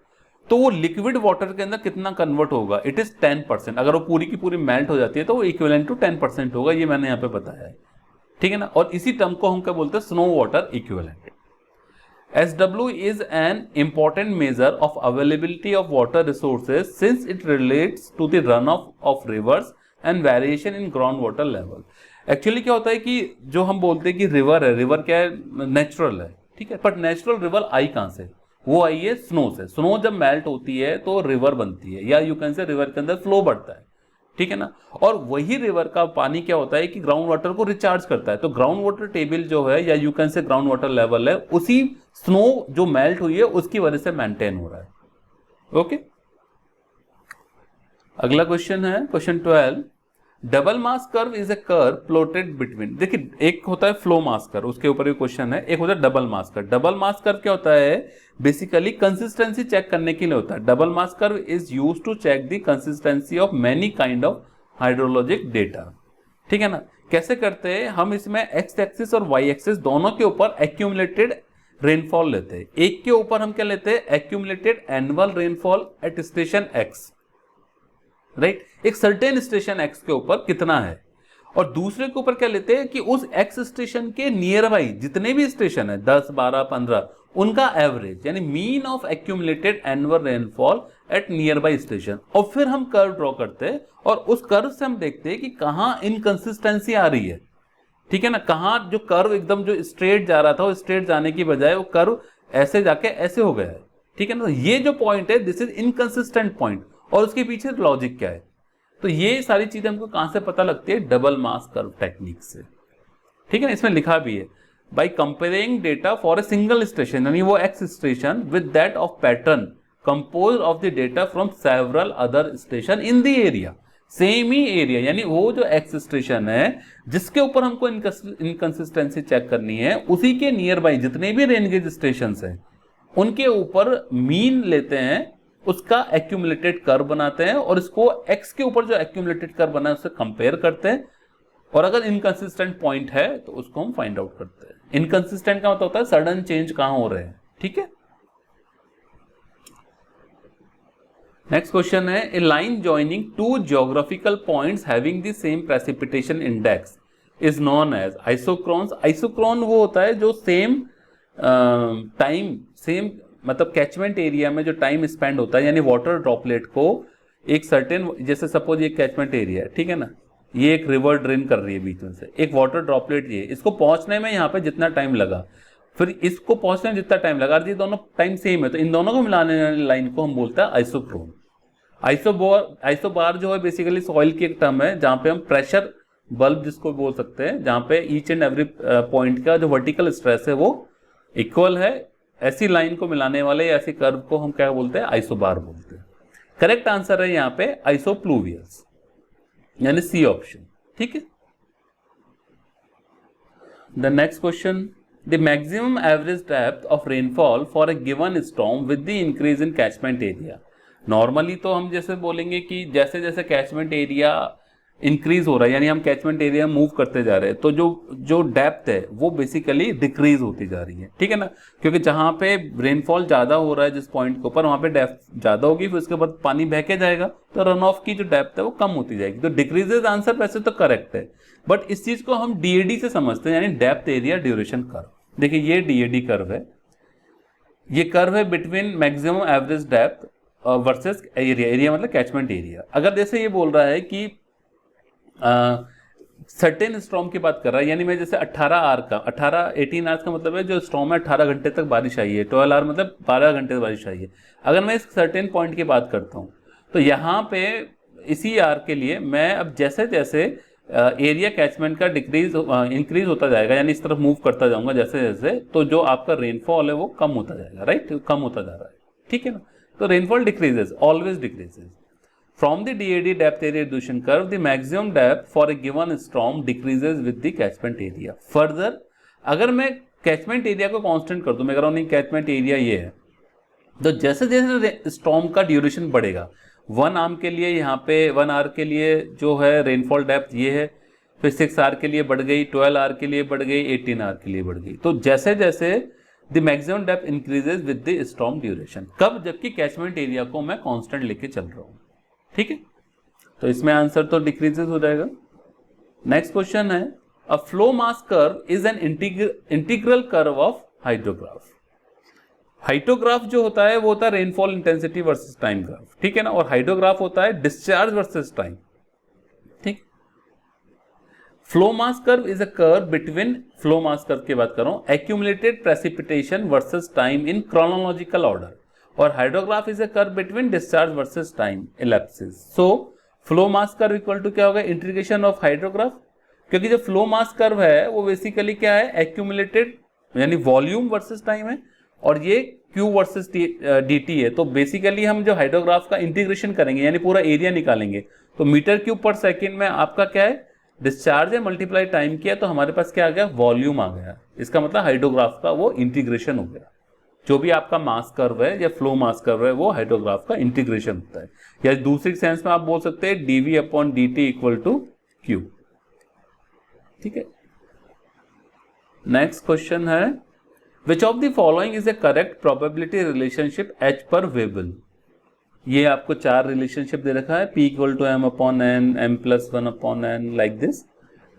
तो वो लिक्विड वाटर के अंदर कितना कन्वर्ट होगा, इट इज 10%। अगर वो पूरी की पूरी मेल्ट हो जाती है तो वो इक्विवेलेंट टू 10% होगा, ये मैंने यहाँ पे बताया है, ठीक है ना। और इसी टर्म को हम क्या बोलते हैं, snow water equivalent. SW is an important measure of availability of water resources since it relates to the runoff of rivers and variation in groundwater level। Actually क्या होता है कि जो हम बोलते हैं कि रिवर है, रिवर क्या है, नेचुरल है, ठीक है, बट नेचुरल रिवर आई कहां से, वो आई है स्नो से। स्नो जब मेल्ट होती है तो रिवर बनती है, या यू कैन से रिवर के अंदर फ्लो बढ़ता है, ठीक है ना। और वही रिवर का पानी क्या होता है कि ग्राउंड वाटर को रिचार्ज करता है, तो ग्राउंड वाटर टेबल जो है या you can say ground water level है, उसी स्नो जो मेल्ट हुई है उसकी वजह से मेंटेन हो रहा है। ओके, अगला क्वेश्चन है question 12, double mass curve is a curve plotted between. देखिए, एक होता है फ्लो मास कर्व, उसके ऊपर भी क्वेश्चन है, एक होता है double mass curve. Double mass curve क्या होता है, बेसिकली कंसिस्टेंसी चेक करने के लिए होता है। Double mass curve is used to check the consistency of many kind of hydrologic data, ठीक है ना। कैसे करते हैं हम, इसमें एक्स एक्सिस और वाई एक्सिस दोनों के ऊपर एक्यूमुलेटेड रेनफॉल लेते हैं। एक के ऊपर हम क्या लेते हैं, accumulated annual rainfall at station X, right, एक सर्टेन स्टेशन एक्स के ऊपर कितना है, और दूसरे के ऊपर क्या लेते हैं कि उस एक्स स्टेशन के नियर बाई जितने भी स्टेशन है 10, 12, 15, उनका एवरेज यानी mean of accumulated annual rainfall at nearby station. और फिर हम कर्व ड्रॉ करते हैं और उस कर्व से हम देखते हैं कि कहां इनकंसिस्टेंसी आ रही है, ठीक है ना, कहां जो कर्व एकदम जो स्ट्रेट जा रहा था वो स्ट्रेट जाने की बजाय वो कर्व ऐसे जाके ऐसे हो गया है, ठीक है ना। ये जो पॉइंट है दिस इज इनकंसिस्टेंट पॉइंट, और उसके पीछे लॉजिक क्या है, तो ये सारी चीजें हमको कहां से पता लगती है, डबल मास कर्व टेक्निक से, ठीक है ना। इसमें लिखा भी है, by comparing data for a single station, यानी वो x station with that of pattern compose of the data from several other station in the area. Same he area, यानी वो जो एक्स स्टेशन है जिसके ऊपर हमको इनकंसिस्टेंसी चेक करनी है, उसी के नियर बाई जितने भी रेन गेज स्टेशन है उनके ऊपर मीन लेते हैं, उसका एक्यूमुलेटेड कर्व बनाते हैं, और इसको एक्स के ऊपर जो एक्यूमुलेटेड कर्व बना है उससे कंपेयर करते हैं, और अगर इनकंसिस्टेंट पॉइंट है तो उसको हम फाइंड आउट करते हैं। इनकंसिस्टेंट का मतलब होता है सडन चेंज कहां हो रहे हैं, ठीक है। नेक्स्ट क्वेश्चन है, a line joining two geographical points having the same precipitation index is known as isochrones. Isochrone वो होता है जो सेम टाइम, सेम मतलब कैचमेंट एरिया में जो टाइम स्पेंड होता है, यानी वाटर ड्रॉपलेट को एक सर्टेन, जैसे सपोज ये कैचमेंट एरिया है, ठीक है ना, ये एक रिवर ड्रेन कर रही है बीच में से, एक वाटर ड्रॉपलेट ये, इसको पहुंचने में यहाँ पे जितना टाइम लगा, फिर इसको पहुंचने में जितना टाइम लगा, ये दोनों टाइम सेम है, तो इन दोनों को मिलाने वाली लाइन को हम बोलते हैं आइसोक्रोन। आइसोबार जो है बेसिकली सॉइल की एक टर्म है, जहां पे हम प्रेशर बल्ब जिसको बोल सकते हैं, जहां पे ईच एंड एवरी पॉइंट का जो वर्टिकल स्ट्रेस है वो इक्वल है, ऐसी लाइन को मिलाने वाले या ऐसी कर्व को हम क्या बोलते हैं, आइसोबार बोलते हैं। करेक्ट आंसर है यहाँ पे आइसोप्लूवियल्स, यानी सी ऑप्शन, ठीक है। The next question, the maximum average depth of rainfall for a given storm with the increase in catchment area. Normally तो हम जैसे बोलेंगे कि जैसे जैसे कैचमेंट एरिया इंक्रीज हो रहा है, यानी हम कैचमेंट एरिया मूव करते जा रहे हैं, तो जो डेप्थ है वो बेसिकली डिक्रीज होती जा रही है, ठीक है ना, क्योंकि जहां पे रेनफॉल ज्यादा हो रहा है जिस पॉइंट के ऊपर, वहां पे डेप्थ ज्यादा होगी, फिर उसके बाद पानी बह के जाएगा, तो रन ऑफ की जो डेप्थ है वो कम होती जाएगी, तो डिक्रीजेज आंसर वैसे तो करेक्ट है, बट इस चीज को हम डीएडी से समझते हैं, यानी डेप्थ एरिया ड्यूरेशन कर्व। देखिए ये डीएडी कर्व है, ये कर्व है between maximum average depth versus area, area मतलब कैचमेंट एरिया। अगर जैसे ये बोल रहा है कि सर्टेन स्टॉर्म की बात कर रहा है, यानी मैं जैसे 18 आवर्स का मतलब है जो स्टॉर्म है 18 घंटे तक बारिश आई है, 12 आवर मतलब 12 घंटे तक बारिश आई है। अगर मैं इस सर्टेन पॉइंट की बात करता हूँ तो यहाँ पे इसी आर के लिए मैं अब जैसे जैसे एरिया कैचमेंट का इंक्रीज होता जाएगा, यानी इस तरफ मूव करता जाऊंगा जैसे जैसे, तो जो आपका रेनफॉल है वो कम होता जाएगा, राइट, कम होता जा रहा है, ठीक है ना। तो rainfall decreases, always decreases. From the DAD depth area distribution curve, the maximum depth for a given storm decreases with the catchment area. Further, अगर मैं कैचमेंट एरिया को कांस्टेंट कर दूं, मैं कह रहा हूं नहीं कैचमेंट एरिया ये है, तो जैसे जैसे स्टॉर्म का ड्यूरेशन बढ़ेगा, 1 आर्म के लिए यहाँ पे 1 आवर के लिए जो है रेनफॉल डेप्थ ये है, फिर 6 आवर के लिए बढ़ गई, 12 आवर के लिए बढ़ गई, 18 आवर के लिए बढ़ गई। तो जैसे जैसे the maximum depth increases with the storm duration, कब, जबकि कैचमेंट एरिया को मैं कांस्टेंट लेके चल रहा हूँ, ठीक है। तो इसमें आंसर तो डिक्रीजेस हो जाएगा। नेक्स्ट क्वेश्चन है, a flow mass curve is an integral curve of hydrograph. Hydrograph जो होता है वो होता है rainfall intensity versus time curve, ठीक है ना, और हाइड्रोग्राफ होता है डिस्चार्ज वर्सेस टाइम, ठीक। Flow mass curve is a curve between, flow mass curve की बात कर रहा हूं, accumulated precipitation versus time in chronological order, और hydrograph is a curve between discharge versus time elapsed. So flow mass curve equal to क्या होगा, इंटीग्रेशन ऑफ हाइड्रोग्राफ, क्योंकि जो फ्लो मास कर्व है वो बेसिकली क्या है, एक्यूमुलेटेड यानी वॉल्यूम वर्सेस टाइम है, और ये Q वर्सेस dt है। तो बेसिकली हम जो हाइड्रोग्राफ का इंटीग्रेशन करेंगे यानी पूरा एरिया निकालेंगे, तो मीटर क्यूब पर सेकेंड में आपका क्या है, डिस्चार्ज है, मल्टीप्लाई टाइम किया, तो हमारे पास क्या आ गया, वॉल्यूम आ गया। इसका मतलब हाइड्रोग्राफ का वो इंटीग्रेशन हो गया। जो भी आपका मास कर्व है या फ्लो मास कर्व है वो हाइड्रोग्राफ का इंटीग्रेशन होता है, या दूसरी सेंस में आप बोल सकते हैं dv upon dt equal to Q, ठीक है। नेक्स्ट क्वेश्चन है, which of the following is a correct probability relationship H per वेबल। ये आपको 4 रिलेशनशिप दे रखा है, P equal to m upon n, m plus 1 upon n, like this.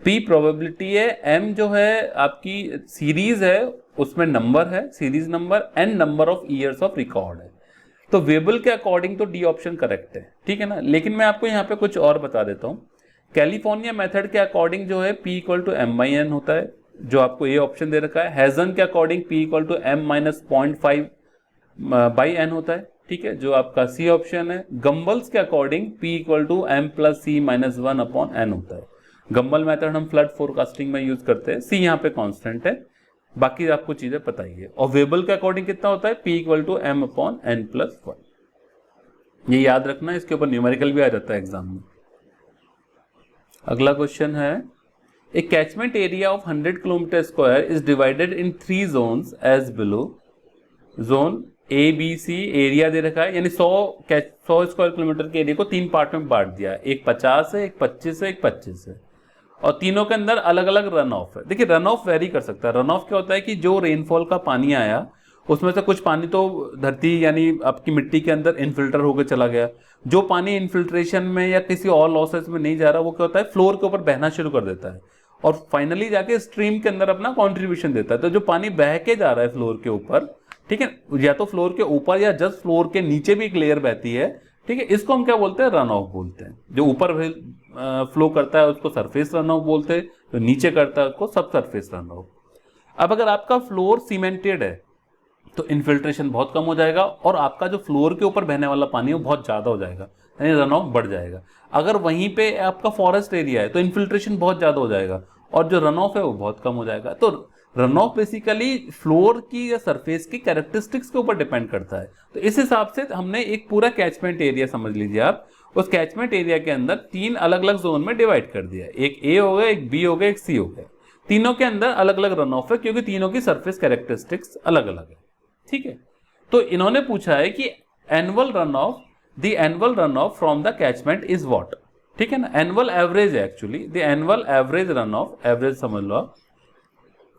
P probability है, m जो है आपकी सीरीज है उसमें नंबर है, series number, n number of years of record है। तो वेबल के अकॉर्डिंग तो डी ऑप्शन करेक्ट है, ठीक है ना। लेकिन मैं आपको यहाँ पे कुछ और बता देता हूँ। कैलिफोर्निया मेथड के अकॉर्डिंग जो है P equal to m by n होता है, जो आपको ये ऑप्शन दे रखा है। हेजन के according P equal to m minus 0.5 by n होता है, ठीक है, जो आपका सी ऑप्शन है। गम्बल्स के according P equal to m plus c minus 1 upon n होता है। गम्बल मेथड हम फ्लड फोरकास्टिंग में यूज करते हैं। सी यहाँ पे कांस्टेंट है, बाकी आपको चीजें पता ही है। और वेबल के अकॉर्डिंग कितना होता है, P equal to m upon n plus 1। ये याद रखना, इसके ऊपर न्यूमेरिकल भी आ जाता है एग्जाम में। अगला क्वेश्चन है, a catchment area of 100 kilometre square is divided in 3 zones as below. Zone A B C area दे रखा है, यानी 100 स्क्वायर किलोमीटर के एरिया को 3 पार्ट में बांट दिया, एक 50 है, एक 25 है, एक 25 है, और तीनों के अंदर अलग अलग रन ऑफ है। देखिए रन ऑफ वेरी कर सकता है। रन ऑफ क्या होता है कि जो रेनफॉल का पानी आया उसमें से कुछ पानी तो धरती यानी आपकी मिट्टी के अंदर इनफिल्टर होकर चला गया। जो पानी इनफिल्ट्रेशन में या किसी और लॉसेस में नहीं जा रहा, वो क्या होता है, फ्लोर के ऊपर बहना शुरू कर देता है और फाइनली जाके स्ट्रीम के अंदर अपना कॉन्ट्रीब्यूशन देता है। तो जो पानी बह के जा रहा है फ्लोर के ऊपर, ठीक है, या तो फ्लोर के ऊपर या जस्ट फ्लोर के नीचे भी एक लेयर बहती है, ठीक है, इसको हम क्या बोलते हैं, रन ऑफ बोलते हैं। जो ऊपर फ्लो करता है उसको सरफेस रन ऑफ बोलते हैं, जो नीचे करता है उसको सब सरफेस रन ऑफ। अब अगर आपका फ्लोर सीमेंटेड है तो इन्फिल्ट्रेशन बहुत कम हो जाएगा और आपका जो फ्लोर के ऊपर बहने वाला पानी है वो बहुत ज्यादा हो जाएगा, यानी रन ऑफ बढ़ जाएगा। अगर वहीं पे आपका फॉरेस्ट एरिया है तो इन्फिल्ट्रेशन बहुत ज्यादा हो जाएगा और जो रन ऑफ है वो बहुत कम हो जाएगा। तो रन ऑफ बेसिकली फ्लोर की या सरफेस की कैरेक्टरिस्टिक्स के ऊपर डिपेंड करता है। तो इस हिसाब से हमने एक पूरा कैचमेंट एरिया समझ लीजिए आप, उस कैचमेंट एरिया के अंदर 3 अलग अलग जोन में डिवाइड कर दिया, एक ए हो गया, एक बी हो गया, एक सी हो गया। तीनों के अंदर अलग अलग रन ऑफ है क्योंकि तीनों की सरफेस कैरेक्टरिस्टिक्स अलग अलग है, ठीक है। तो इन्होंने पूछा है कि annual run of, the annual run of from the catchment is what, ठीक है ना। एनुअल एवरेज है actually, the annual average run of, average समझ लो आप,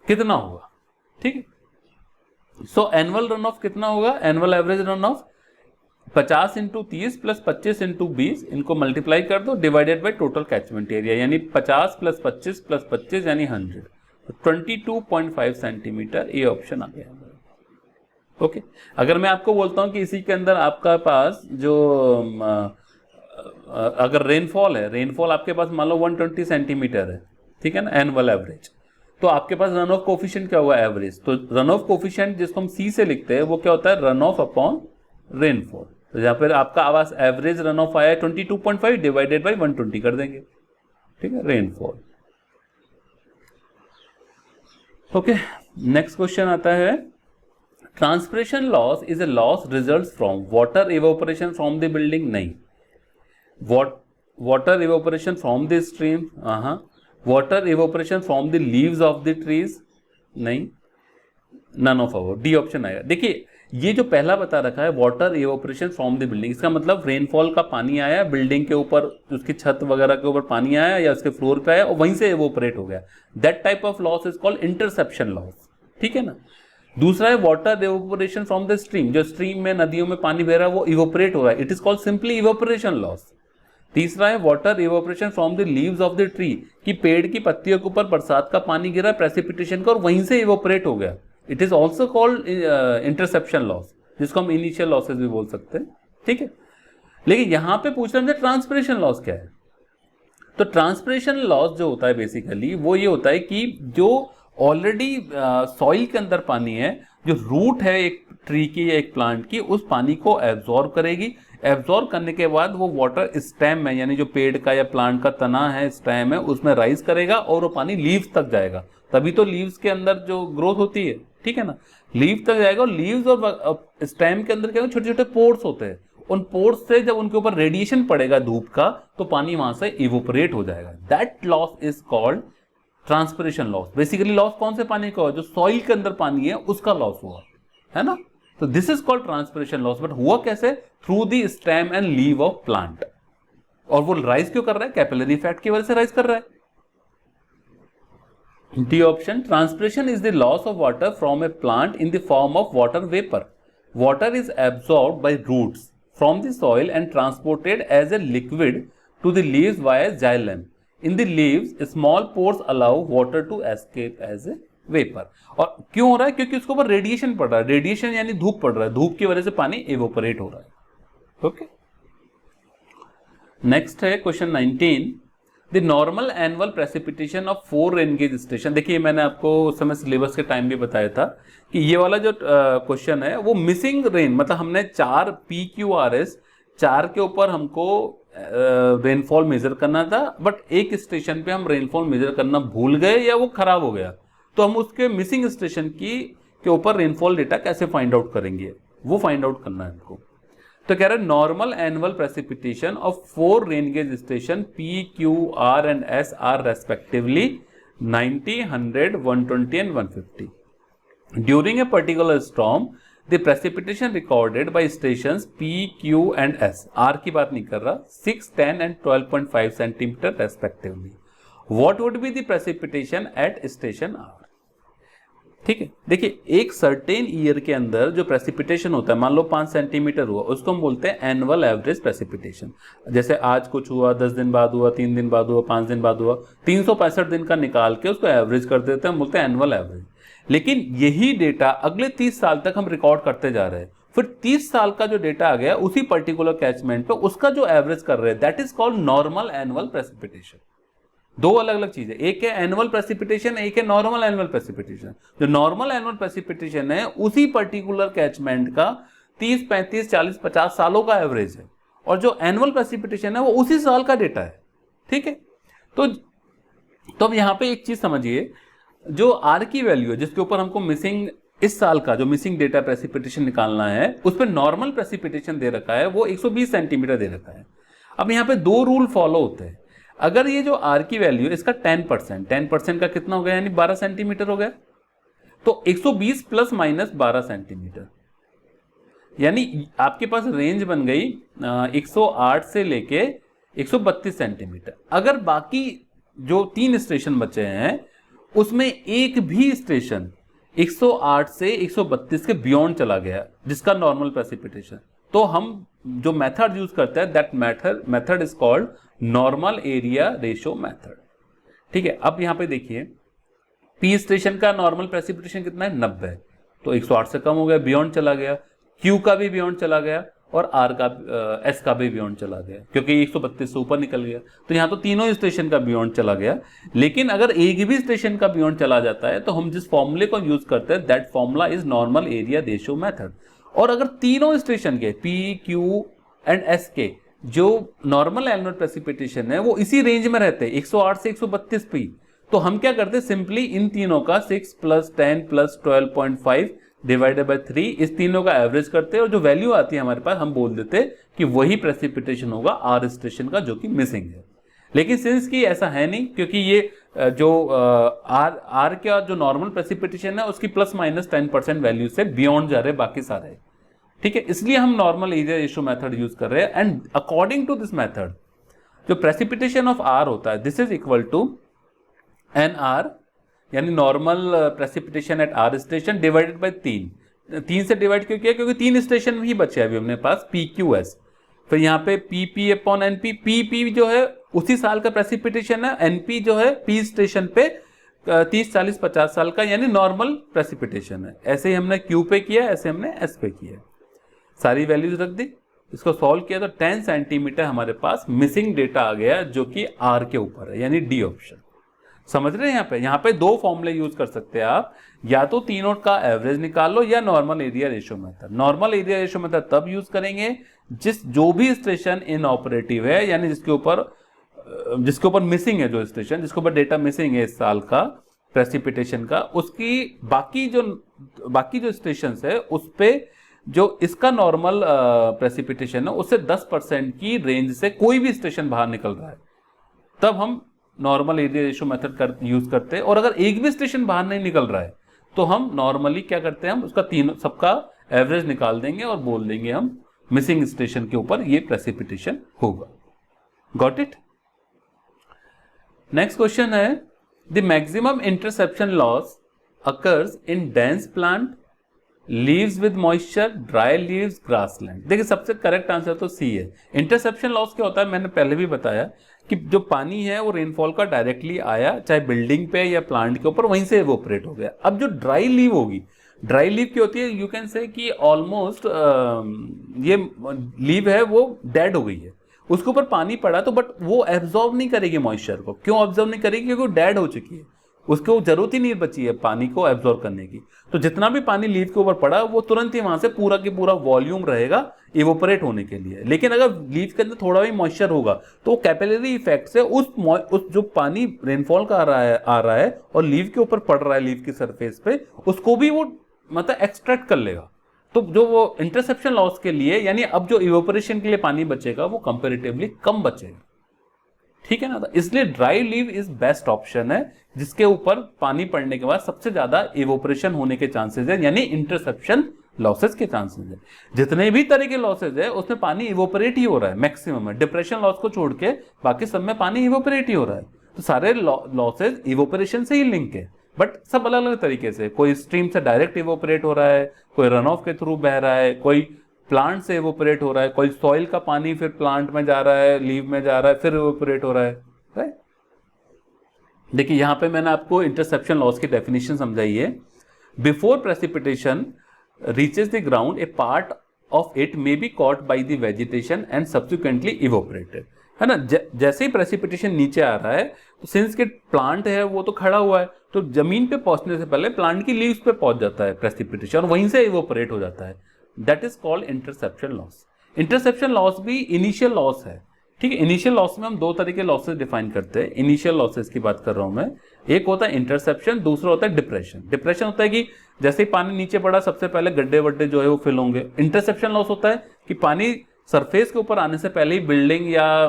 कितना होगा, ठीक है। सो एनुअल रन ऑफ कितना होगा, annual average run of 50 into 30 plus 25 into 20, इनको मल्टीप्लाई कर दो, divided by total catchment area, यानी 50 प्लस 25 प्लस 25 यानी 100, तो 22.5 सेंटीमीटर, ये ऑप्शन आ गया। ओके, अगर मैं आपको बोलता हूं कि इसी के अंदर आपका पास जो अगर रेनफॉल है, रेनफॉल आपके पास मान लो 120 सेंटीमीटर है, ठीक है ना, एनुअल एवरेज। तो आपके पास रन ऑफ कोफिशिएंट क्या हुआ, एवरेज। तो रन ऑफ कोफिशिएंट जिसको हम सी से लिखते हैं वो क्या होता है, रन ऑफ अपॉन रेनफॉल। तो यहाँ पर आपका आवाज एवरेज रन ऑफ आया 22.5 डिवाइडेड बाई 120 कर देंगे, ठीक है, रेनफॉल। ओके, नेक्स्ट क्वेश्चन आता है, transpiration loss is a loss result from water evaporation from the building, नहीं। Water evaporation from the stream, water evaporation from the leaves of the trees, नहीं, none of our, D option आएगा। देखिए ये जो पहला बता रखा है water evaporation from the building, इसका मतलब रेनफॉल का पानी आया बिल्डिंग के ऊपर, उसकी छत वगैरह के ऊपर पानी आया या उसके फ्लोर पे आया और वहीं से इवेपोरेट हो गया, that type of loss is called interception loss, ठीक है ना। दूसरा है water evaporation from the stream, जो स्ट्रीम में नदियों में पानी बह रहा है वो इवेपोरेट हो रहा है, it is called simply evaporation loss. तीसरा है water evaporation from the leaves of the tree, कि पेड़ की पत्तियों के ऊपर बरसात का पानी गिरा प्रेसिपिटेशन का और वहीं से इवेपोरेट हो गया, it is also called interception loss, जिसको हम इनिशियल लॉसेस भी बोल सकते हैं, ठीक है। लेकिन यहां पे पूछ रहे हैं ट्रांसपिरेशन लॉस क्या है। तो ट्रांसपिरेशन लॉस जो होता है बेसिकली वो ये होता है कि जो ऑलरेडी सॉइल के अंदर पानी है, जो रूट है एक ट्री की या एक प्लांट की, उस पानी को एब्जॉर्ब करेगी, एब्जॉर्ब करने के बाद वो वाटर स्टेम में, यानी जो पेड़ का या प्लांट का तना है, स्टेम है, उसमें राइज करेगा और वो पानी लीव्स तक जाएगा, तभी तो लीव्स के अंदर जो ग्रोथ होती है, ठीक है ना, लीव तक जाएगा। और लीव्स और स्टेम के अंदर क्या छोटे छोटे पोर्स होते हैं, उन पोर्स से जब उनके ऊपर रेडिएशन पड़ेगा धूप का तो पानी वहां से इवोपरेट हो जाएगा, that loss is called transpiration loss. Basically loss कौन से पानी का हुआ, जो सॉइल के अंदर पानी है उसका लॉस हुआ है ना। तो this is called transpiration loss, but हुआ कैसे, through the stem and leave of plant. और वो राइज क्यों कर रहा है, कैपिलरी फैट की वजह से राइज कर रहा है। D option, transpiration is the loss of water from a plant in the form of water vapour. Water is absorbed by roots from the soil and transported as a liquid to the leaves via xylem. In the leaves, small pores allow water to escape as a vapor। और क्यों हो रहा है, क्योंकि उसके ऊपर रेडिएशन पड़ रहा है, रेडिएशन यानी धूप पड़ रहा है, धूप की वजह से पानी इवोपरेट हो रहा है। ओके, नेक्स्ट है question 19, the normal annual precipitation of 4 rain gauge station. देखिए मैंने आपको उस समय सिलेबस के टाइम भी बताया था कि ये वाला जो क्वेश्चन है वो मिसिंग रेन, मतलब हमने 4 PQRS 4 के ऊपर हमको रेनफॉल मेजर करना था, बट एक स्टेशन पे हम रेनफॉल मेजर करना भूल गए या वो खराब हो गया, तो हम उसके मिसिंग स्टेशन के ऊपर रेनफॉल डेटा कैसे फाइंड आउट करेंगे, वो फाइंड आउट करना है हमको। तो कह रहे हैं normal annual precipitation of 4 rain gauge station P, Q, R and S are respectively 90, 100, 120 and 150 during a particular storm. The precipitation recorded by stations P, Q and S, R की बात नहीं कर रहा, 6, 10 and 12.5 centimetre respectively. What would be the precipitation at station R? ठीक है, देखिए एक सर्टेन ईयर के अंदर जो प्रेसिपिटेशन होता है, मान लो 5 सेंटीमीटर हुआ, उसको हम बोलते हैं एनुअल एवरेज प्रेसिपिटेशन। जैसे आज कुछ हुआ, 10 दिन बाद हुआ, 3 दिन बाद हुआ, 5 दिन बाद हुआ, 365 दिन का निकाल के उसको एवरेज कर देते हैं, हम बोलते हैं एनुअल एवरेज। लेकिन यही डेटा अगले 30 साल तक हम रिकॉर्ड करते जा रहे हैं, फिर 30 साल का जो डेटा आ गया उसी पर्टिकुलर कैचमेंट पे उसका जो एवरेज कर रहे हैं, that is called normal annual precipitation. दो अलग अलग चीजें, एक है एनुअल प्रेसिपिटेशन, एक है नॉर्मल एनुअल प्रेसिपिटेशन। जो नॉर्मल एनुअल प्रेसिपिटेशन है उसी पर्टिकुलर कैचमेंट का 30, 35, 40, 50 सालों का एवरेज है, और जो एनुअल प्रेसिपिटेशन है वो उसी साल का डेटा है, ठीक है। तो अब यहां पे एक चीज समझिए, जो आर की वैल्यू है जिसके ऊपर हमको मिसिंग इस साल का जो मिसिंग डेटा प्रेसिपिटेशन निकालना है, उस पर नॉर्मल प्रेसिपिटेशन दे रखा है, वो 120 सेंटीमीटर दे रखा है। अब यहाँ पे 2 रूल फॉलो होते हैं। अगर ये जो आर की वैल्यू इसका 10% का कितना हो गया, यानी 12 सेंटीमीटर हो गया, तो 120 प्लस माइनस 12 सेंटीमीटर, यानी आपके पास रेंज बन गई 108 से लेके 132 सेंटीमीटर। अगर बाकी जो 3 स्टेशन बचे हैं उसमें एक भी स्टेशन 108 से 132 के बियॉन्ड चला गया, जिसका नॉर्मल प्रेसिपिटेशन, तो हम जो मेथड यूज करते हैं that method is called normal area ratio method, ठीक है। अब यहां पे देखिए पी स्टेशन का नॉर्मल प्रेसिपिटेशन कितना है, 90, तो 108 से कम हो गया, बियॉन्ड चला गया। क्यू का भी बियॉन्ड चला गया, और आर का एस का भी बियॉन्ड चला गया क्योंकि 132 से ऊपर निकल गया। तो यहाँ तो तीनों स्टेशन का बियॉन्ड चला गया। लेकिन अगर एक भी स्टेशन का बियॉन्ड चला जाता है तो हम जिस फॉर्मूले को यूज करते हैं that formula is normal area ratio method. और अगर तीनों स्टेशन के पी, क्यू एंड एस के जो नॉर्मल एनुअल प्रेसिपिटेशन है वो इसी रेंज में रहते हैं 108 से 132 पी, तो हम क्या करते हैं सिंपली इन तीनों का 6 + 10 + 12.5 डिवाइडेड बाय 3 इस तीनों का एवरेज करते हैं और जो वैल्यू आती है हमारे पास हम बोल देते हैं कि वही प्रेसिपिटेशन होगा आर स्टेशन का जो कि मिसिंग है। लेकिन सिंस की ऐसा है नहीं क्योंकि ये जो आर का जो नॉर्मल प्रेसिपिटेशन है उसकी ±10% वैल्यू से बियॉन्ड जा रहे हैं बाकी सारे, ठीक है। इसलिए हम normal area ratio method use कर रहे हैं। And according to this method जो प्रेसिपिटेशन ऑफ आर होता है this is equal to N R यानी normal precipitation at R station divided by 3 से डिवाइड क्यों किया क्योंकि 3 स्टेशन ही बचे अभी अपने पास पी क्यू एस। फिर यहाँ पे P P upon N P, P जो है उसी साल का प्रेसिपिटेशन है, एन पी जो है पी स्टेशन पे 30, 40, 50 साल का यानी नॉर्मल प्रेसिपिटेशन है। ऐसे ही हमने क्यू पे किया, ऐसे हमने एस पे किया, सारी वैल्यूज रख दी, इसको सॉल्व किया तो 10 सेंटीमीटर हमारे पास मिसिंग डेटा आ गया जो कि आर के ऊपर है यानी डी ऑप्शन। समझ रहे हैं? यहाँ पे दो फॉर्मूले यूज कर सकते हैं आप, या तो तीनों का एवरेज निकाल लो या normal area ratio method. Normal area ratio method तब यूज करेंगे जो भी स्टेशन इनऑपरेटिव है यानी जिसके ऊपर मिसिंग है, जो स्टेशन जिसके ऊपर डेटा मिसिंग है इस साल का प्रेसिपिटेशन का, उसकी बाकी जो स्टेशन है उस पे जो इसका नॉर्मल प्रेसिपिटेशन है उससे 10% की रेंज से कोई भी स्टेशन बाहर निकल रहा है, तब हम normal area ratio method use करते हैं। और अगर एक भी स्टेशन बाहर नहीं निकल रहा है तो हम नॉर्मली क्या करते हैं, हम उसका सबका एवरेज निकाल देंगे और बोल देंगे हम मिसिंग स्टेशन के ऊपर ये प्रेसिपिटेशन होगा। Got it? नेक्स्ट क्वेश्चन है the maximum interception loss occurs in dense plant, leaves with moisture, dry leaves, grassland. देखिए सबसे करेक्ट आंसर तो सी है। इंटरसेप्शन लॉस क्या होता है, मैंने पहले भी बताया कि जो पानी है वो रेनफॉल का डायरेक्टली आया चाहे बिल्डिंग पे या प्लांट के ऊपर, वहीं से इवोपरेट हो गया। अब जो ड्राई लीव होगी, ड्राई लीव की होती है, यू कैन से कि ऑलमोस्ट ये लीव है वो डेड हो गई है, उसके ऊपर पानी पड़ा तो बट वो एब्जॉर्ब नहीं करेगी मॉइस्चर को। क्यों एब्जॉर्ब नहीं करेगी? क्योंकि वो डेड हो चुकी है, उसको जरूरत ही नहीं बची है पानी को एब्जॉर्ब करने की। तो जितना भी पानी लीव के ऊपर पड़ा वो तुरंत ही वहां से पूरा की पूरा वॉल्यूम रहेगा इवोपरेट होने के लिए। लेकिन अगर लीव के अंदर थोड़ा भी मॉइस्चर होगा तो कैपिलरी इफेक्ट से उस जो पानी रेनफॉल का आ रहा है और लीव के ऊपर पड़ रहा है लीव की सरफेस पे, उसको भी वो मतलब एक्सट्रैक्ट कर लेगा। तो जो वो इंटरसेप्शन लॉस के लिए यानी अब जो इवोपरेशन के लिए पानी बचेगा वो कंपेरेटिवली कम बचेगा, ठीक है ना। तो इसलिए dry leave is best option है जिसके ऊपर पानी पड़ने के बाद सबसे ज्यादा इवोपरेशन होने के चांसेस है यानी इंटरसेप्शन लॉसेस के चांसेस है। जितने भी तरह के लॉसेस है उसमें पानी इवोपरेट ही हो रहा है मैक्सिमम है, डिप्रेशन लॉस को छोड़ के बाकी सब में पानी इवोपरेट ही हो रहा है। तो सारे लॉसेस इवोपरेशन से ही लिंक है, बट सब अलग अलग तरीके से। कोई स्ट्रीम से डायरेक्ट इवोपरेट हो रहा है, कोई रन ऑफ के थ्रू बह रहा है, कोई प्लांट से इवोपरेट हो रहा है, कोई सॉइल का पानी फिर प्लांट में जा रहा है, लीव में जा रहा है, फिर इवोपरेट हो रहा है, राइट। देखिए यहां पे मैंने आपको इंटरसेप्शन लॉस की डेफिनेशन समझाई है। Before precipitation reaches the ground A part of it may be caught by the vegetation and subsequently evaporated, है ना। जैसे ही प्रेसिपिटेशन नीचे आ रहा है तो सिंस के प्लांट है वो तो खड़ा हुआ है तो जमीन पे पहुंचने से पहले प्लांट की लीव्स पे पहुंच जाता है प्रेसिपिटेशन और वहीं से इवोपरेट हो जाता है। That is called interception loss. Interception loss भी इनिशियल लॉस है, ठीक है। इनिशियल लॉस में हम दो तरह के लॉसेस डिफाइन करते हैं। इनिशियल लॉसेस की बात कर रहा हूं मैं, एक होता है इंटरसेप्शन, दूसरा होता है डिप्रेशन। डिप्रेशन होता है कि जैसे ही पानी नीचे पड़ा सबसे पहले गड्ढे वड्ढे जो है वो फिल होंगे। इंटरसेप्शन लॉस होता है कि पानी सरफेस के ऊपर आने से पहले ही बिल्डिंग या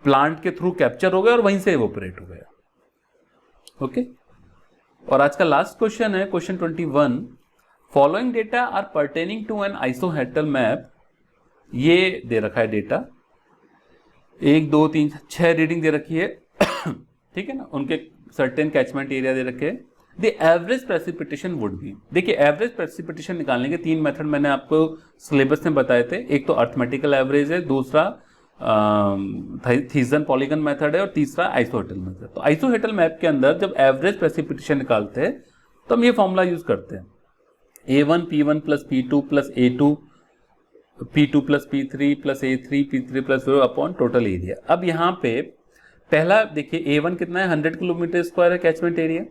प्लांट के थ्रू कैप्चर हो गया और वहीं से इवोपरेट हो गया, ओके। और आज का लास्ट क्वेश्चन है question 21। Following data are pertaining to an isohedral map. ये दे रखा है डेटा 1 2 3 6 रीडिंग दे रखी है ठीक है ना, उनके सर्टेन कैचमेंट एरिया दे रखे हैं। The average precipitation would be, देखिए एवरेज प्रेसिपिटेशन निकालने के 3 मेथड मैंने आपको सिलेबस में बताए थे। एक तो अर्थमेटिकल एवरेज है, दूसरा थीजन पॉलीगन मेथड है और तीसरा आइसोहेड्रल मेथड। तो आइसोहेड्रल मैप के अंदर जब एवरेज प्रेसिपिटेशन निकालते हैं तो हम ये फॉर्मूला यूज करते हैं A1 P1 + P2 + A2 P2 plus P3 plus A3 P3 plus upon total area. अब यहाँ पे पहला देखिए A1 कितना है, 100 किलोमीटर स्क्वायर है कैचमेंट एरिया।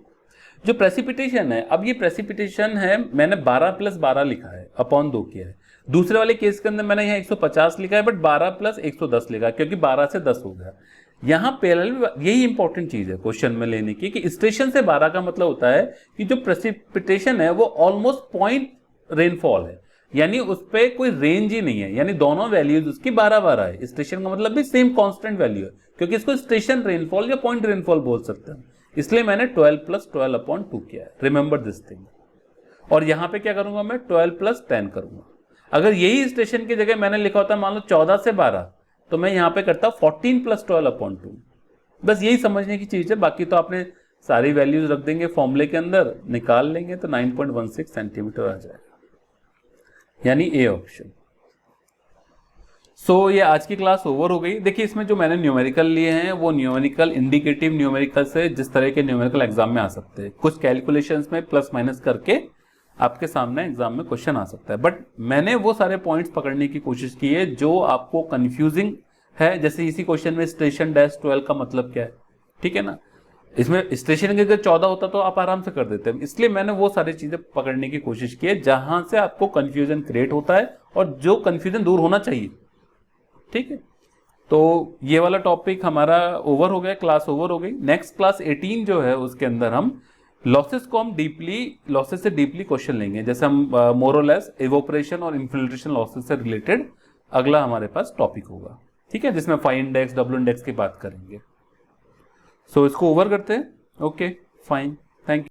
जो प्रेसिपिटेशन है, अब ये प्रेसिपिटेशन है, मैंने 12 प्लस 12 लिखा है, अपॉन 2 किया है। दूसरे वाले केस के अंदर मैंने यहाँ 150 लिखा है, बट 12 प्लस 110 लिखा है, क्योंकि 12 से 10 हो गया। यहाँ पैरेलल, यही इंपॉर्टेंट चीज है क्वेश्चन में लेने की, कि स्टेशन से 12 का मतलब होता है कि जो प्रेसिपिटेशन है वो ऑलमोस्ट पॉइंट रेनफॉल है, यानी उस पर कोई रेंज ही नहीं है, यानी दोनों वैल्यूज उसकी 12-12 है। स्टेशन का मतलब भी सेम कांस्टेंट वैल्यू है, क्योंकि इसको स्टेशन रेनफॉल या पॉइंट रेनफॉल बोल सकते हैं। इसलिए मैंने 12 प्लस 12 अपॉन 2 किया है, रिमेंबर दिस थिंग। और यहां पे क्या करूंगा मैं, 12 प्लस 10 करूंगा। अगर यही स्टेशन की जगह मैंने लिखा होता मान लो 14 से 12, तो मैं यहां पे करता 14 प्लस 12 अपॉन 2। बस यही समझने की चीज है, बाकी तो आपने सारी वैल्यूज रख देंगे फॉर्मूले के अंदर, निकाल लेंगे तो 9.16 सेंटीमीटर आ जाएगा, यानी ए ऑप्शन। सो ये आज की क्लास ओवर हो गई। देखिए इसमें जो मैंने न्यूमेरिकल लिए हैं वो न्यूमेरिकल इंडिकेटिव न्यूमेरिकल से जिस तरह के न्यूमेरिकल एग्जाम में आ सकते हैं, कुछ कैलकुलेशंस में प्लस माइनस करके आपके सामने एग्जाम में क्वेश्चन आ सकता है। बट मैंने वो सारे पॉइंट्स पकड़ने की कोशिश की है जो आपको कंफ्यूजिंग है। जैसे इसी क्वेश्चन में स्टेशन डैश 12 का मतलब क्या है, ठीक है ना। इसमें स्टेशन के अगर 14 होता तो आप आराम से कर देते हैं, इसलिए मैंने वो सारी चीजें पकड़ने की कोशिश की है जहां से आपको कंफ्यूजन क्रिएट होता है और जो कंफ्यूजन दूर होना चाहिए, ठीक है। तो ये वाला टॉपिक हमारा ओवर हो गया, क्लास ओवर हो गई। नेक्स्ट क्लास 18 जो है उसके अंदर हम लॉसेस को हम डीपली, लॉसेस से डीपली क्वेश्चन लेंगे। जैसे हम मोरलेस इवोपरेशन और इन्फिल्ट्रेशन लॉसेस से रिलेटेड अगला हमारे पास टॉपिक होगा, ठीक है, जिसमें फाई इंडेक्स, डब्ल्यू इंडेक्स की बात करेंगे। सो इसको ओवर करते हैं। Okay fine.